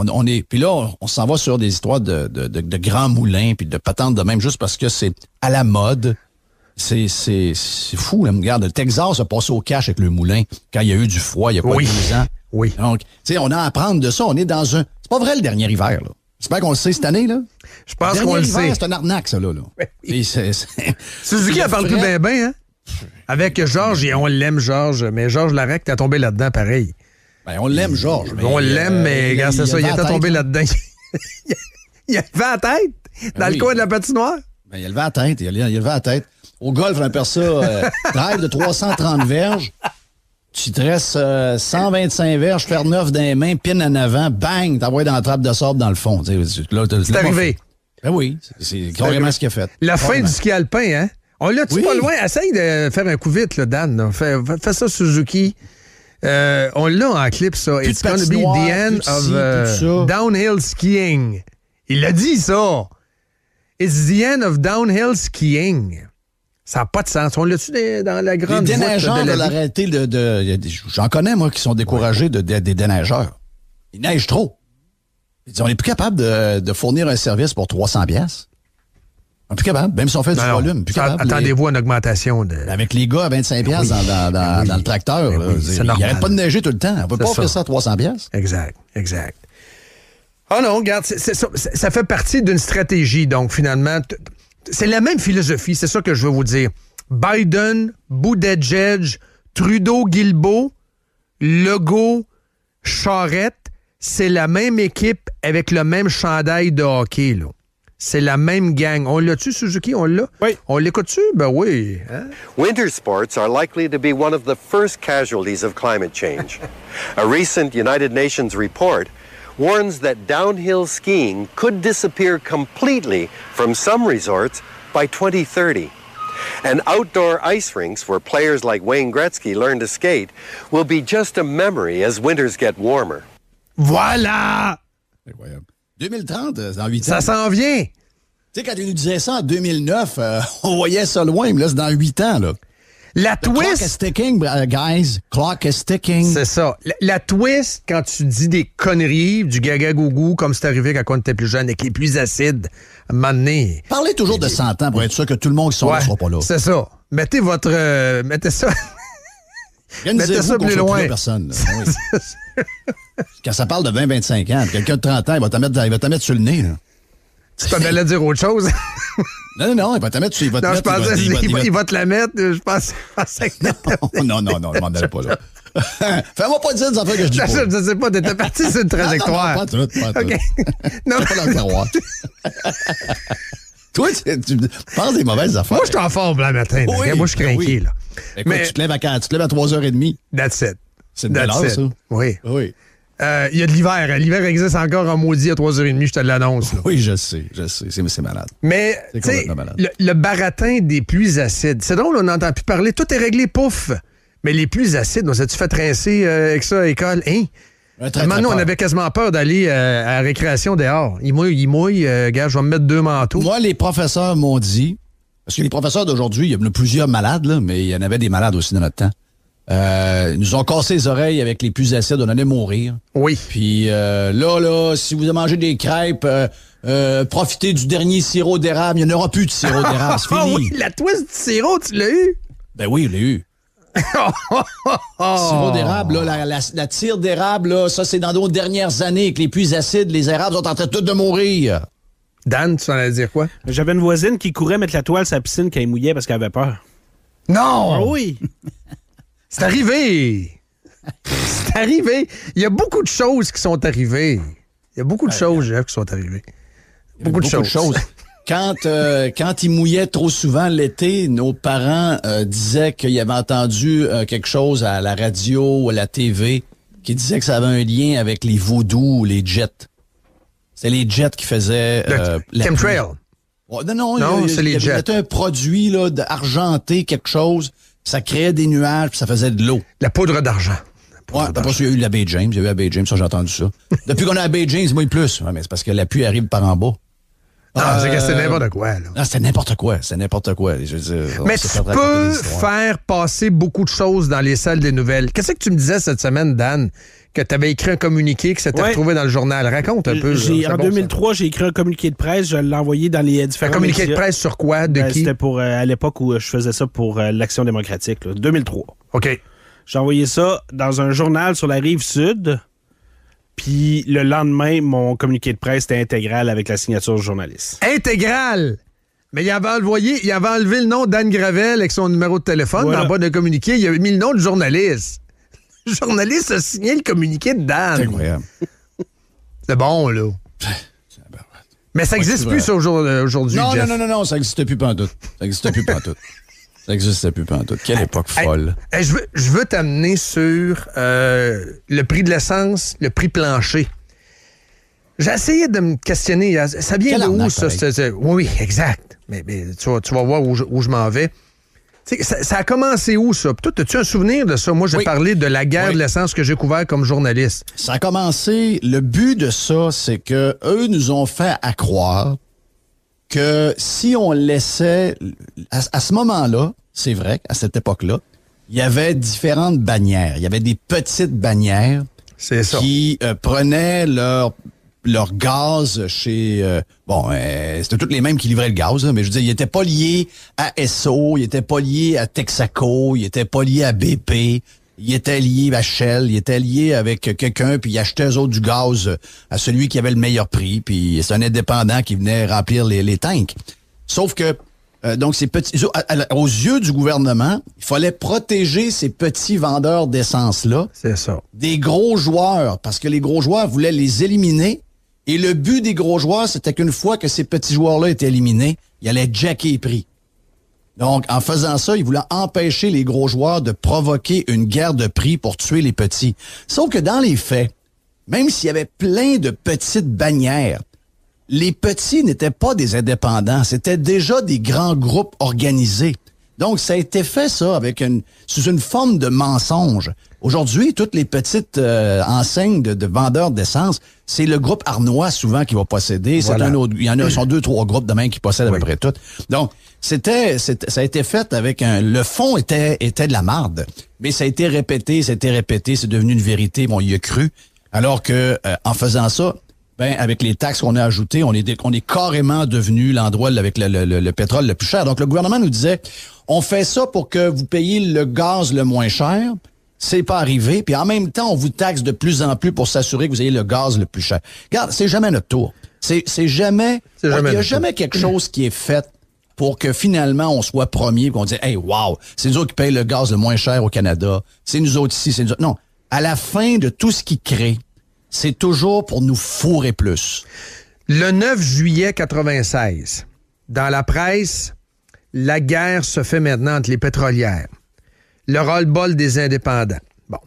Puis là, on s'en va sur des histoires de grands moulins puis de patentes de même, juste parce que c'est à la mode. C'est fou, là. Regarde, le Texas a passé au cash avec le moulin quand il y a eu du froid il y a pas 12 ans. Oui. Donc, tu sais, on a à apprendre de ça. On est dans un... C'est pas vrai le dernier hiver, là. J'espère qu'on le sait cette année, là. Je pense qu'on le sait. C'est un arnaque, ça, là. Oui. Suzuki, elle parle plus bien, hein? Avec Georges, et on l'aime, Georges, mais Georges Larac, t'as tombé là-dedans pareil. Ben, on l'aime, Georges. On l'aime, mais regarde, c'est ça, il était tombé là-dedans. Il a levé la tête dans le coin de la patinoire. Ben, il a levé la tête, il a levé la tête. Au golf, on appelle ça drive de 330 verges. Tu te restes 125 verges, faire 9 dans les mains, pin en avant, bang, t'envoies dans la trappe de sable dans le fond. C'est arrivé. Ben oui, c'est carrément ce qu'il a fait. La fin du ski alpin, hein? On l'a-tu pas loin? Essaye de faire un coup vite, là, Dan. Fais ça, Suzuki. On l'a en clip, ça. It's gonna be the end of downhill skiing. Il l'a dit, ça. It's the end of downhill skiing. Ça n'a pas de sens. On l'a-tu dans la grande Les déneigeurs de la réalité j'en connais, moi, qui sont découragés des déneigeurs. Ils neigent trop. Ils disent, on n'est plus capable de fournir un service pour 300$. On n'est plus capable, même si on fait du volume. Plus capable. Attendez-vous à une augmentation de... Avec les gars à 25$ dans le tracteur. Ils n'arrêtent pas de neiger tout le temps. On ne peut pas offrir ça à 300$. Exact. Oh non, regarde, ça fait partie d'une stratégie. Donc, finalement... C'est la même philosophie, c'est ça que je veux vous dire. Biden, Buttigieg, Trudeau, Guilbeault, Legault, Charette, c'est la même équipe avec le même chandail de hockey, là. c'est la même gang. On l'a-tu, Suzuki? On l'a? Oui. On l'écoute-tu? Ben oui. Hein? Winter sports are likely to be one of the first casualties of climate change. A recent United Nations report warns that downhill skiing could disappear completely from some resorts by 2030. And outdoor ice rinks where players like Wayne Gretzky learn to skate will be just a memory as winters get warmer. Voilà! Incroyable. 2030, dans 8 ans. Ça s'en vient! Tu sais, quand ils nous disaient ça en 2009, on voyait ça loin, mais là, c'est dans 8 ans, là. La The clock is twist... ticking, guys. Clock is ticking. C'est ça. La twist, quand tu dis des conneries, du gaga-gougou, comme c'est arrivé quand on était plus jeune, avec les plus acides, à un moment donné... Parlez toujours de 100 ans pour être sûr que tout le monde qui sont là ne sera pas là. C'est ça. Mettez votre... mettez ça... mettez ça plus loin. Personne, oui. Quand ça parle de 20-25 ans, quelqu'un de 30 ans, il va te mettre sur le nez. Là. Tu peux me dire autre chose? Non, il va te mettre sur... Non, je pensais il va te la mettre. Je pensais que... Non, je m'en allais pas là. Fais-moi pas dire des affaires que je dis pas. Je sais pas, t'étais parti sur une trajectoire. Non, pas tout. OK. Non. Pas dans le terroir. Toi, tu penses des mauvaises affaires. Moi, je suis en forme le matin. Oui, moi, je suis craqué. oui. Là. Écoute, Mais tu te lèves à 3h30. That's it. C'est une belle heure, ça. Oui. Oui. Il y a de l'hiver. L'hiver existe encore en maudit à 3h30, je te l'annonce. Là. Oui, je sais. C'est malade. Mais, C'est tu sais, complètement malade. le baratin des pluies acides, c'est drôle, on n'entend plus parler. Tout est réglé, pouf. Mais les pluies acides, on s'est-tu fait rincer avec ça à l'école? Hein? Maintenant, on avait quasiment peur d'aller à la récréation dehors. Il mouille. Gars, je vais me mettre 2 manteaux. Moi, les professeurs m'ont dit, parce que les professeurs d'aujourd'hui, il y en a plusieurs malades, là, mais il y en avait des malades aussi dans notre temps. Ils nous ont cassé les oreilles avec les pluies acides, on allait mourir. Oui. Puis là, si vous avez mangé des crêpes, profitez du dernier sirop d'érable. Il n'y en aura plus de sirop d'érable, c'est fini. Ah oui, la twist du sirop, tu l'as eu? Ben oui, je l'ai eu. Sirop d'érable, là, la tire d'érable, là, ça, c'est dans nos dernières années avec les pluies acides. Les érables sont en train toutes de mourir. Dan, tu en allais dire quoi? J'avais une voisine qui courait mettre la toile sur la piscine quand elle mouillait parce qu'elle avait peur. Non! Ah oui! C'est arrivé! C'est arrivé! Il y a beaucoup de choses qui sont arrivées. Il y a beaucoup de choses, Jeff, qui sont arrivées. Beaucoup de choses. Quand il mouillait trop souvent l'été, nos parents disaient qu'ils avaient entendu quelque chose à la radio ou à la TV qui disait que ça avait un lien avec les vaudous ou les jets. C'est les jets qui faisaient... chemtrail. Oh, non, c'est les jets. C'était un produit là, argenté, quelque chose. Ça créait des nuages puis ça faisait de l'eau. La poudre d'argent. Ouais, t'as pas sûr, il y a eu la Baie James. Il y a eu la Baie James, ça, j'ai entendu ça. Depuis qu'on a la Baie James, moi, plus. Ouais, mais c'est parce que la pluie arrive par en bas. C'est que c'est n'importe quoi, là. Ah, c'est n'importe quoi. Je veux dire, mais tu peux faire passer beaucoup de choses dans les salles des nouvelles. Qu'est-ce que tu me disais cette semaine, Dan? Que tu avais écrit un communiqué que s'était retrouvé dans le journal. Raconte un peu. En 2003, j'ai écrit un communiqué de presse. Je l'ai envoyé dans les différents Un communiqué médias. de presse sur quoi? De qui? C'était pour à l'époque où je faisais ça pour l'Action démocratique. Là, 2003. OK. J'ai envoyé ça dans un journal sur la Rive-Sud. Puis le lendemain, mon communiqué de presse était intégral avec la signature du journaliste. Intégral! Mais il avait enlevé le nom d'Anne Gravel avec son numéro de téléphone. Voilà. En bas d'un communiqué, il avait mis le nom du journaliste. Le journaliste a signé le communiqué de Dan. C'est incroyable. C'est bon, là. Mais ça n'existe plus, ça, aujourd'hui, Non, Jeff. non, ça n'existe plus pantoute. Ça n'existe plus pantoute. Quelle époque folle. Je veux t'amener sur le prix de l'essence, le prix plancher. J'ai essayé de me questionner. Ça vient de où, ça? Oui, exact. Mais tu vas voir où je m'en vais. Ça a commencé où, ça? Toi, as-tu un souvenir de ça? Moi, j'ai parlé de la guerre de l'essence que j'ai couvert comme journaliste. Ça a commencé... Le but de ça, c'est que eux nous ont fait croire que si on laissait... À ce moment-là, c'est vrai, à cette époque-là, il y avait différentes bannières. Il y avait des petites bannières qui prenaient leur gaz chez... c'était toutes les mêmes qui livraient le gaz, là, mais je veux dire, ils n'étaient pas liés à Esso, ils n'étaient pas liés à Texaco, ils n'étaient pas liés à BP, ils étaient liés à Shell, ils étaient liés avec quelqu'un, puis ils achetaient eux autres du gaz à celui qui avait le meilleur prix, puis c'est un indépendant qui venait remplir les tanks. Sauf que, donc, ces petits, aux yeux du gouvernement, il fallait protéger ces petits vendeurs d'essence-là. C'est ça. Des gros joueurs, parce que les gros joueurs voulaient les éliminer. Et le but des gros joueurs, c'était qu'une fois que ces petits joueurs-là étaient éliminés, ils allaient jacker les prix. Donc, en faisant ça, ils voulaient empêcher les gros joueurs de provoquer une guerre de prix pour tuer les petits. Sauf que dans les faits, même s'il y avait plein de petites bannières, les petits n'étaient pas des indépendants, c'était déjà des grands groupes organisés. Donc, ça a été fait, ça, sous une forme de mensonge. Aujourd'hui, toutes les petites enseignes de vendeurs d'essence, c'est le groupe Arnois, souvent, qui va posséder. Voilà. C'est un autre, il y en a, sont 2-3 groupes de même qui possèdent à peu près tout. Donc, ça a été fait avec le fond était de la marde. Mais ça a été répété, c'est devenu une vérité. Bon, il y a cru. Alors que, en faisant ça, avec les taxes qu'on a ajoutées, on est carrément devenu l'endroit avec le pétrole le plus cher. Donc, le gouvernement nous disait, on fait ça pour que vous payiez le gaz le moins cher. C'est pas arrivé. Puis en même temps, on vous taxe de plus en plus pour s'assurer que vous ayez le gaz le plus cher. Regarde, c'est jamais notre tour. Il n'y a jamais quelque chose qui est fait pour que finalement on soit premier et qu'on dise, hey, wow, c'est nous autres qui payent le gaz le moins cher au Canada. C'est nous autres ici, c'est nous autres. Non. À la fin de tout ce qui crée, c'est toujours pour nous fourrer plus. Le 9 juillet 96, dans la presse, la guerre se fait maintenant entre les pétrolières. Le ras-le-bol des indépendants. Bon.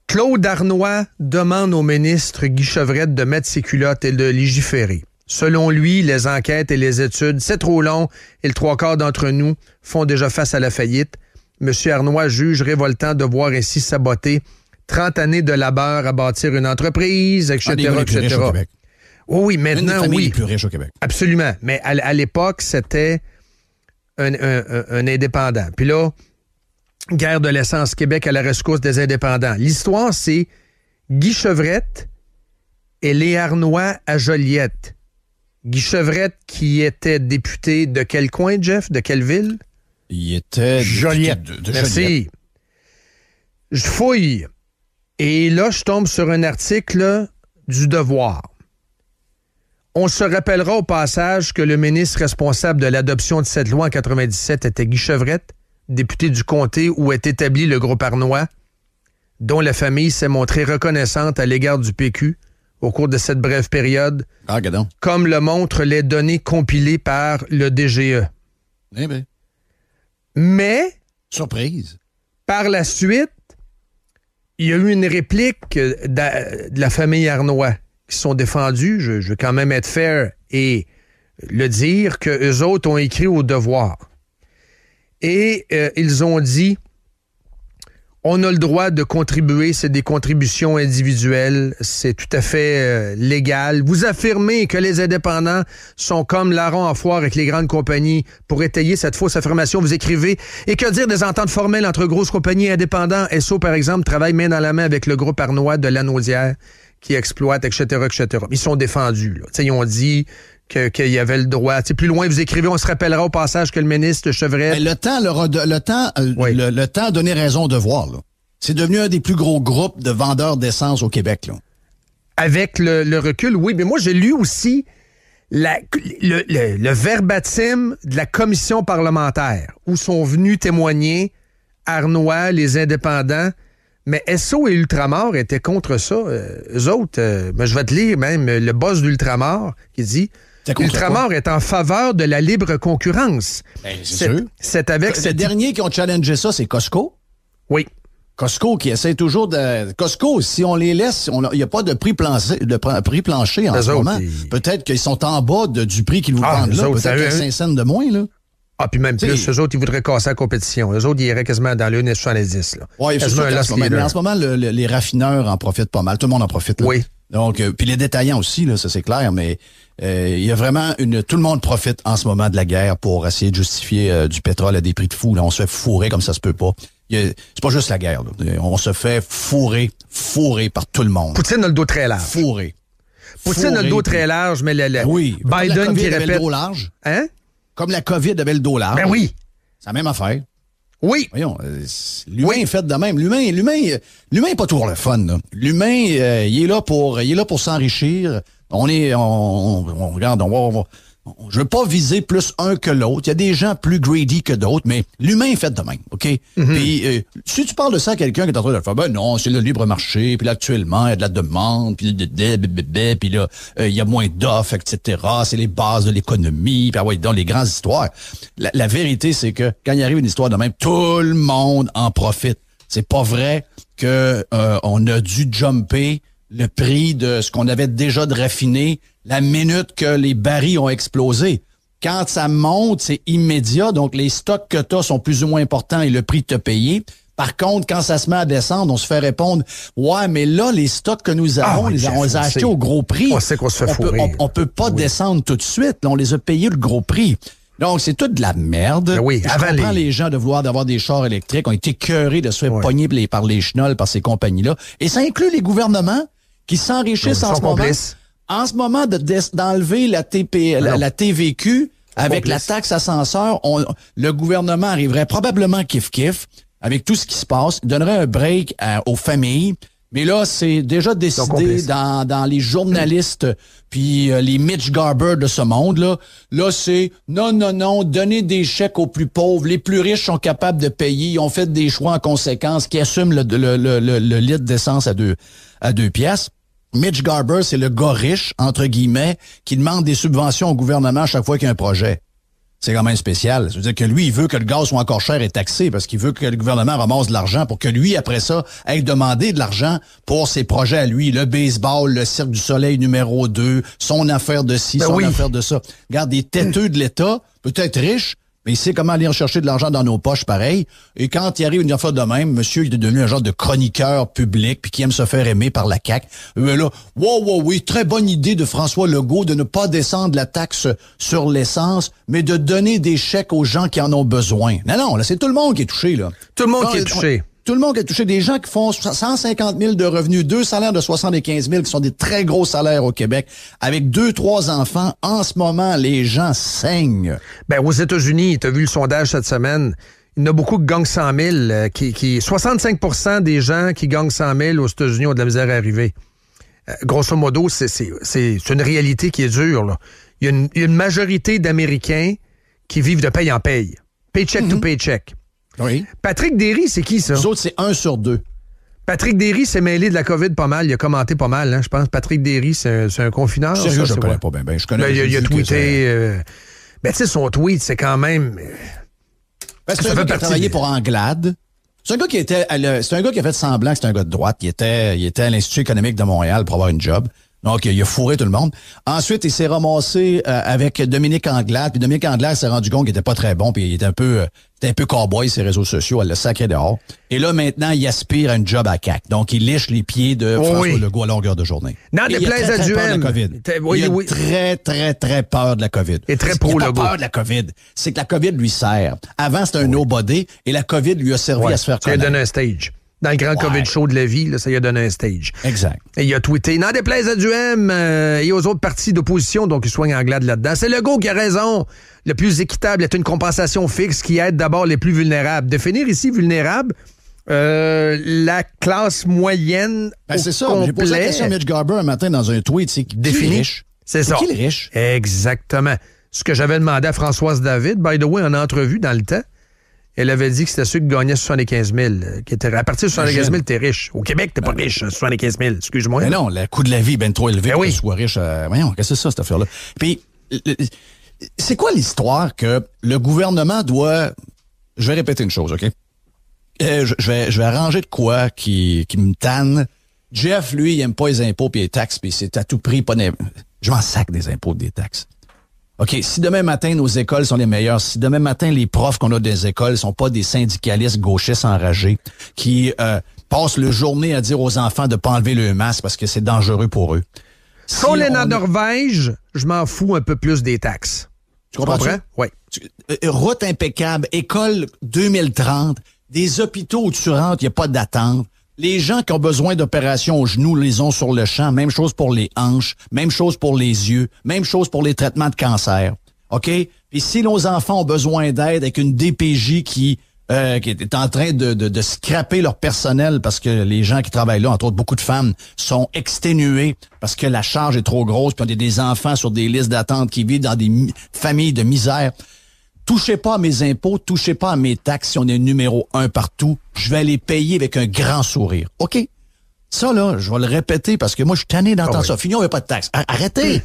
Claude Arnois demande au ministre Guy Chevrette de mettre ses culottes et de légiférer. Selon lui, les enquêtes et les études, c'est trop long et le 3/4 d'entre nous font déjà face à la faillite. M. Arnois juge révoltant de voir ainsi saboter 30 années de labeur à bâtir une entreprise, etc., etc. Oh oui, maintenant, une des oui. Plus riches au Québec. Absolument. Mais à l'époque, c'était un indépendant. Puis là, guerre de l'essence Québec à la rescousse des indépendants. L'histoire, c'est Guy Chevrette et les Arnois à Joliette. Guy Chevrette qui était député de quel coin, Jeff? De quelle ville? Il était Joliette. De Merci. Joliette. Je fouille. Et là, je tombe sur un article du Devoir. On se rappellera au passage que le ministre responsable de l'adoption de cette loi en 97 était Guy Chevrette, député du comté où est établi le groupe Arnois, dont la famille s'est montrée reconnaissante à l'égard du PQ au cours de cette brève période, comme le montrent les données compilées par le DGE. Eh bien. Mais, surprise, par la suite, il y a eu une réplique de la famille Arnois qui sont défendus. Je veux quand même être fair et le dire que eux autres ont écrit au Devoir. Et ils ont dit, on a le droit de contribuer, c'est des contributions individuelles, c'est tout à fait légal. Vous affirmez que les indépendants sont comme larrons en foire avec les grandes compagnies. Pour étayer cette fausse affirmation, vous écrivez, et que dire des ententes formelles entre grosses compagnies et indépendants? SO, par exemple, travaille main dans la main avec le groupe Arnois de Lanaudière qui exploite, etc., etc. Ils sont défendus. Là. Ils ont dit qu'il y avait le droit. T'sais, plus loin, vous écrivez, on se rappellera au passage que le ministre Chevrette... Le temps a donné raison au Devoir. Là. C'est devenu un des plus gros groupes de vendeurs d'essence au Québec. Là. Avec le recul, oui. Mais moi, j'ai lu aussi le verbatim de la commission parlementaire où sont venus témoigner Arnois, les indépendants. Mais SO et Ultramar étaient contre ça. Eux autres, je vais te lire même le boss d'Ultramar qui dit... Ultramar est en faveur de la libre concurrence. C'est sûr. C'est avec Les derniers qui ont challengé ça, c'est Costco. Oui. Costco qui essaie toujours de... Costco, si on les laisse, il n'y a pas de prix plancher en ce moment. Peut-être qu'ils sont en bas du prix qu'ils vous vendent là. Peut-être qu'il y a 5 cents de moins, là. Ah, puis même plus, eux autres, ils voudraient casser la compétition. Eux autres, ils iraient quasiment dans le 1,70. Oui, mais en ce moment, les raffineurs en profitent pas mal. Tout le monde en profite. Là. Oui. Donc, puis les détaillants aussi, là, ça c'est clair, mais il y a vraiment tout le monde profite en ce moment de la guerre pour essayer de justifier du pétrole à des prix de fou. Là. On se fait fourrer comme ça se peut pas. C'est pas juste la guerre. Là. On se fait fourrer par tout le monde. Poutine a le dos très large. Fourrer. Poutine a le dos très large, mais oui, Biden qui répète... le dos large. Hein? Comme la COVID avait le dos large. Ben oui. C'est la même affaire. Oui. Voyons, l'humain est fait de même. L'humain est pas toujours le fun. Là. L'humain, il est là pour s'enrichir. On regarde, on je veux pas viser plus un que l'autre. Il y a des gens plus greedy que d'autres, mais l'humain est fait de même, OK? Puis, si tu parles de ça à quelqu'un qui est en train de faire, ben non, c'est le libre marché, puis là, actuellement, il y a de la demande, puis là, il y a moins d'offres, etc. C'est les bases de l'économie, puis dans les grandes histoires. La vérité, c'est que quand il arrive une histoire de même, tout le monde en profite. C'est pas vrai que on a dû jumper le prix de ce qu'on avait déjà de raffiné la minute que les barils ont explosé. Quand ça monte, c'est immédiat, donc les stocks que tu as sont plus ou moins importants et le prix que tu as payé. Par contre, quand ça se met à descendre, on se fait répondre « Ouais, mais là, les stocks que nous avons, on les a achetés au gros prix. On sait qu'on se fait fourrer. On peut pas descendre tout de suite. Là, on les a payés le gros prix. » Donc, c'est toute de la merde. Ben oui, je comprends les gens de vouloir d'avoir des chars électriques, ont été écœurés de se faire pogner par les chenolles par ces compagnies-là. Et ça inclut les gouvernements qui s'enrichissent en ce moment. En ce moment, d'enlever la TVQ avec la taxe ascenseur, le gouvernement arriverait probablement kiff-kiff avec tout ce qui se passe, donnerait un break aux familles. Mais là, c'est déjà décidé dans les journalistes puis les Mitch Garber de ce monde. Là, c'est non, donner des chèques aux plus pauvres. Les plus riches sont capables de payer. Ils ont fait des choix en conséquence qui assument le litre d'essence à 2 piastres. Mitch Garber, c'est le gars riche, entre guillemets, qui demande des subventions au gouvernement à chaque fois qu'il y a un projet. C'est quand même spécial. C'est-à-dire que lui, il veut que le gaz soit encore cher et taxé parce qu'il veut que le gouvernement ramasse de l'argent pour que lui, après ça, ait demandé de l'argent pour ses projets à lui. Le baseball, le Cirque du Soleil numéro 2, son affaire de ci, affaire de ça. Regarde, des têteux de l'État, peut-être riches, mais il sait comment aller chercher de l'argent dans nos poches, pareil. Et quand il arrive une affaire de même, monsieur, il est devenu un genre de chroniqueur public puis qui aime se faire aimer par la CAQ. Là, oui, très bonne idée de François Legault de ne pas descendre la taxe sur l'essence, mais de donner des chèques aux gens qui en ont besoin. Non, là, c'est tout le monde qui est touché, là. Tout le monde qui est touché. Tout le monde qui est touché. Des gens qui font 150 000 de revenus, 2 salaires de 75 000 qui sont des très gros salaires au Québec. Avec 2-3 enfants, en ce moment, les gens saignent. Ben, aux États-Unis, tu as vu le sondage cette semaine, il y en a beaucoup qui gagnent 100 000. 65% des gens qui gagnent 100 000 aux États-Unis ont de la misère à arriver. Grosso modo, c'est une réalité qui est dure, là. Il y a une majorité d'Américains qui vivent de paye en paye. Paycheck to paycheck. Oui. Patrick Derry, c'est qui ça? Les autres, c'est 1 sur 2. Patrick Derry s'est mêlé de la COVID pas mal. Il a commenté pas mal, hein, je pense. Patrick Derry, c'est un confineur. Sérieux, je ne connais pas bien. Je connais. Il a tweeté. Tu sais, son tweet, c'est quand même. C'est un gars qui a travaillé pour Anglade. C'est un gars qui a fait semblant que c'est un gars de droite. Il était à l'Institut économique de Montréal pour avoir une job. Donc, il a fourré tout le monde. Ensuite, il s'est ramassé avec Dominique Anglade. Puis Dominique Anglade s'est rendu compte qu'il était pas très bon. Puis il était un peu cow-boy, ses réseaux sociaux. Elle l'a sacré dehors. Et là, maintenant, il aspire à une job à CAQ. Donc, il liche les pieds de François Legault à longueur de journée. N'en déplaise à Duhem. Il a très, très, très peur de la COVID. Et très pro-Legault. Il n'a pas peur de la COVID. C'est que la COVID lui sert. Avant, c'était un nobody. Et la COVID lui a servi à se faire connaître. Ça lui a donné un stage. Dans le grand COVID show de la vie, là, ça lui a donné un stage. Exact. Et il a tweeté, n'en déplaise à Duhem et aux autres partis d'opposition, donc il soigne Anglade là-dedans. C'est Legault qui a raison. Le plus équitable est une compensation fixe qui aide d'abord les plus vulnérables. Définir ici vulnérable, la classe moyenne c'est ça. J'ai posé la question à Mitch Garber un matin dans un tweet. C'est qui est riche? C'est ça. Qui est riche? Exactement. Ce que j'avais demandé à Françoise David, by the way, en entrevue dans le temps, elle avait dit que c'était ceux qui gagnaient 75 000. À partir de 75 000, t'es riche. Au Québec, t'es pas riche, 75 000. Excuse-moi. Mais non, le coût de la vie est bien trop élevé pour que tu sois riche. Voyons, qu'est-ce que c'est ça, cette affaire-là? Puis, c'est quoi l'histoire que le gouvernement doit... Je vais répéter une chose, OK? Je vais arranger de quoi qui me tanne. Jeff, lui, il aime pas les impôts puis les taxes, puis c'est à tout prix pas... Je m'en sac des impôts et des taxes. OK, si demain matin, nos écoles sont les meilleures, si demain matin, les profs qu'on a des écoles sont pas des syndicalistes gauchistes enragés qui passent leur journée à dire aux enfants de pas enlever le masque parce que c'est dangereux pour eux. Si on est en Norvège, je m'en fous un peu plus des taxes. Tu comprends? Oui. Route impeccable, école 2030, des hôpitaux où tu rentres, il n'y a pas d'attente. Les gens qui ont besoin d'opérations aux genoux les ont sur le champ. Même chose pour les hanches, même chose pour les yeux, même chose pour les traitements de cancer. OK? Puis si nos enfants ont besoin d'aide avec une DPJ qui qui est en train de scraper leur personnel parce que les gens qui travaillent là, entre autres beaucoup de femmes, sont exténués parce que la charge est trop grosse, puis on a des enfants sur des listes d'attente qui vivent dans des familles de misère. Touchez pas à mes impôts, touchez pas à mes taxes si on est numéro 1 partout. Je vais les payer avec un grand sourire. OK? Ça, là, je vais le répéter parce que moi, je suis tanné d'entendre ça. Fini, on veut pas de taxes. Arrêtez!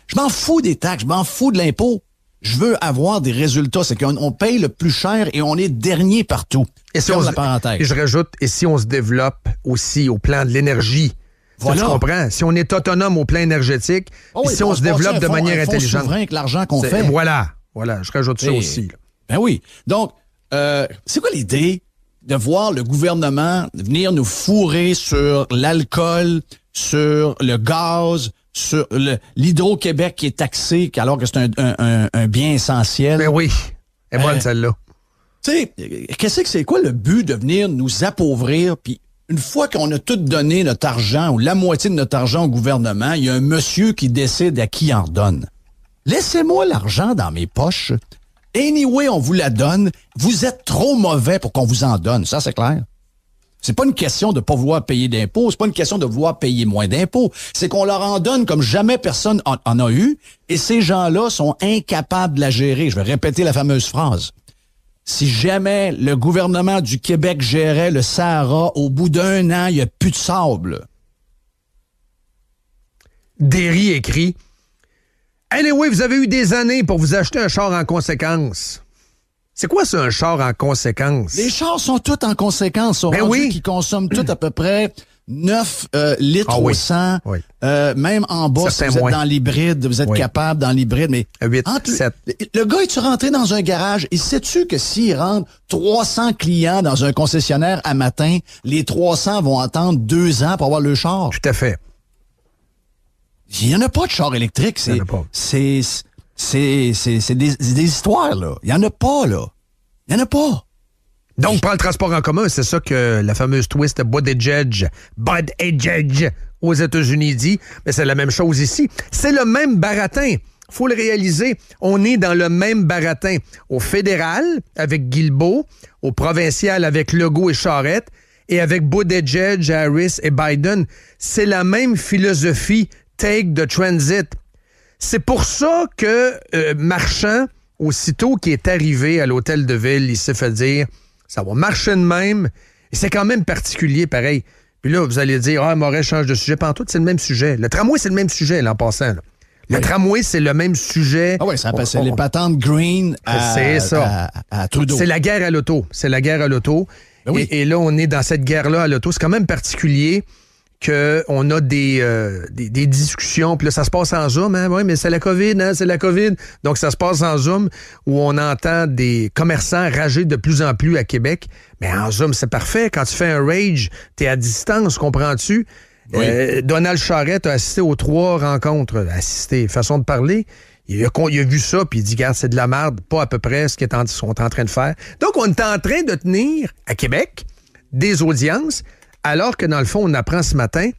Je m'en fous des taxes, je m'en fous de l'impôt. Je veux avoir des résultats. C'est qu'on paye le plus cher et on est dernier partout. Et si la parenthèse. Et je rajoute, et si on se développe aussi au plan de l'énergie. Voilà. Tu comprends? Si on est autonome au plan énergétique, si on se développe de manière intelligente. Souverain avec l'argent qu'on fait. Voilà, je rajoute ça aussi. Là. Ben oui. Donc, c'est quoi l'idée de voir le gouvernement venir nous fourrer sur l'alcool, sur le gaz, sur l'Hydro-Québec qui est taxé alors que c'est un bien essentiel? Ben oui, elle est bonne celle-là. Tu sais, qu'est-ce que c'est quoi le but de venir nous appauvrir? Puis une fois qu'on a tout donné notre argent ou la moitié de notre argent au gouvernement, il y a un monsieur qui décide à qui en redonne. Laissez-moi l'argent dans mes poches. Anyway, on vous la donne. Vous êtes trop mauvais pour qu'on vous en donne. Ça, c'est clair. C'est pas une question de pas vouloir payer d'impôts. C'est pas une question de vouloir payer moins d'impôts. C'est qu'on leur en donne comme jamais personne en a eu. Et ces gens-là sont incapables de la gérer. Je vais répéter la fameuse phrase. Si jamais le gouvernement du Québec gérait le Sahara, au bout d'un an, il n'y a plus de sable. Derry écrit... Anyway, vous avez eu des années pour vous acheter un char en conséquence. C'est quoi ça, un char en conséquence? Les chars sont tous en conséquence. Sont rendus qui consomment tous à peu près 9 litres au 100. Oui. Même en bas, si vous êtes dans l'hybride, vous êtes capable dans l'hybride. Mais 8, 7. Le gars, est-tu rentré dans un garage? Et sais-tu que s'il rentre 300 clients dans un concessionnaire à matin, les 300 vont attendre 2 ans pour avoir le char? Tout à fait. Il n'y en a pas de char électrique. C'est des histoires, là. Il n'y en a pas, là. Il n'y en a pas. Donc, prends le transport en commun. C'est ça que la fameuse twist Buttigieg aux États-Unis dit. Mais c'est la même chose ici. C'est le même baratin. Faut le réaliser. On est dans le même baratin. Au fédéral, avec Guilbeault. Au provincial, avec Legault et Charette. Et avec Buttigieg, Harris et Biden. C'est la même philosophie. Take the transit. C'est pour ça que Marchand, aussitôt qu'il est arrivé à l'hôtel de ville, il s'est fait dire ça va marcher de même. Et c'est quand même particulier, pareil. Puis là, vous allez dire Moret change de sujet. Pantoute, c'est le même sujet. Le tramway, c'est le même sujet, là, en passant. Là. Le tramway, c'est le même sujet. Ah oui, ça passe les patentes green à Trudeau. C'est la guerre à l'auto. C'est la guerre à l'auto. Ben oui. Et là, on est dans cette guerre-là à l'auto. C'est quand même particulier qu'on a des discussions, puis là, ça se passe en Zoom, hein? Oui, mais c'est la COVID, hein? C'est la COVID. Donc, ça se passe en Zoom, où on entend des commerçants rager de plus en plus à Québec. Mais en Zoom, c'est parfait. Quand tu fais un rage, t'es à distance, comprends-tu? Oui. Donald Charette a assisté aux 3 rencontres. Assisté, façon de parler. Il a vu ça, puis il dit, regarde, c'est de la merde, pas à peu près ce qu'ils sont en train de faire. Donc, on est en train de tenir, à Québec, des audiences, alors que, dans le fond, on apprend ce matin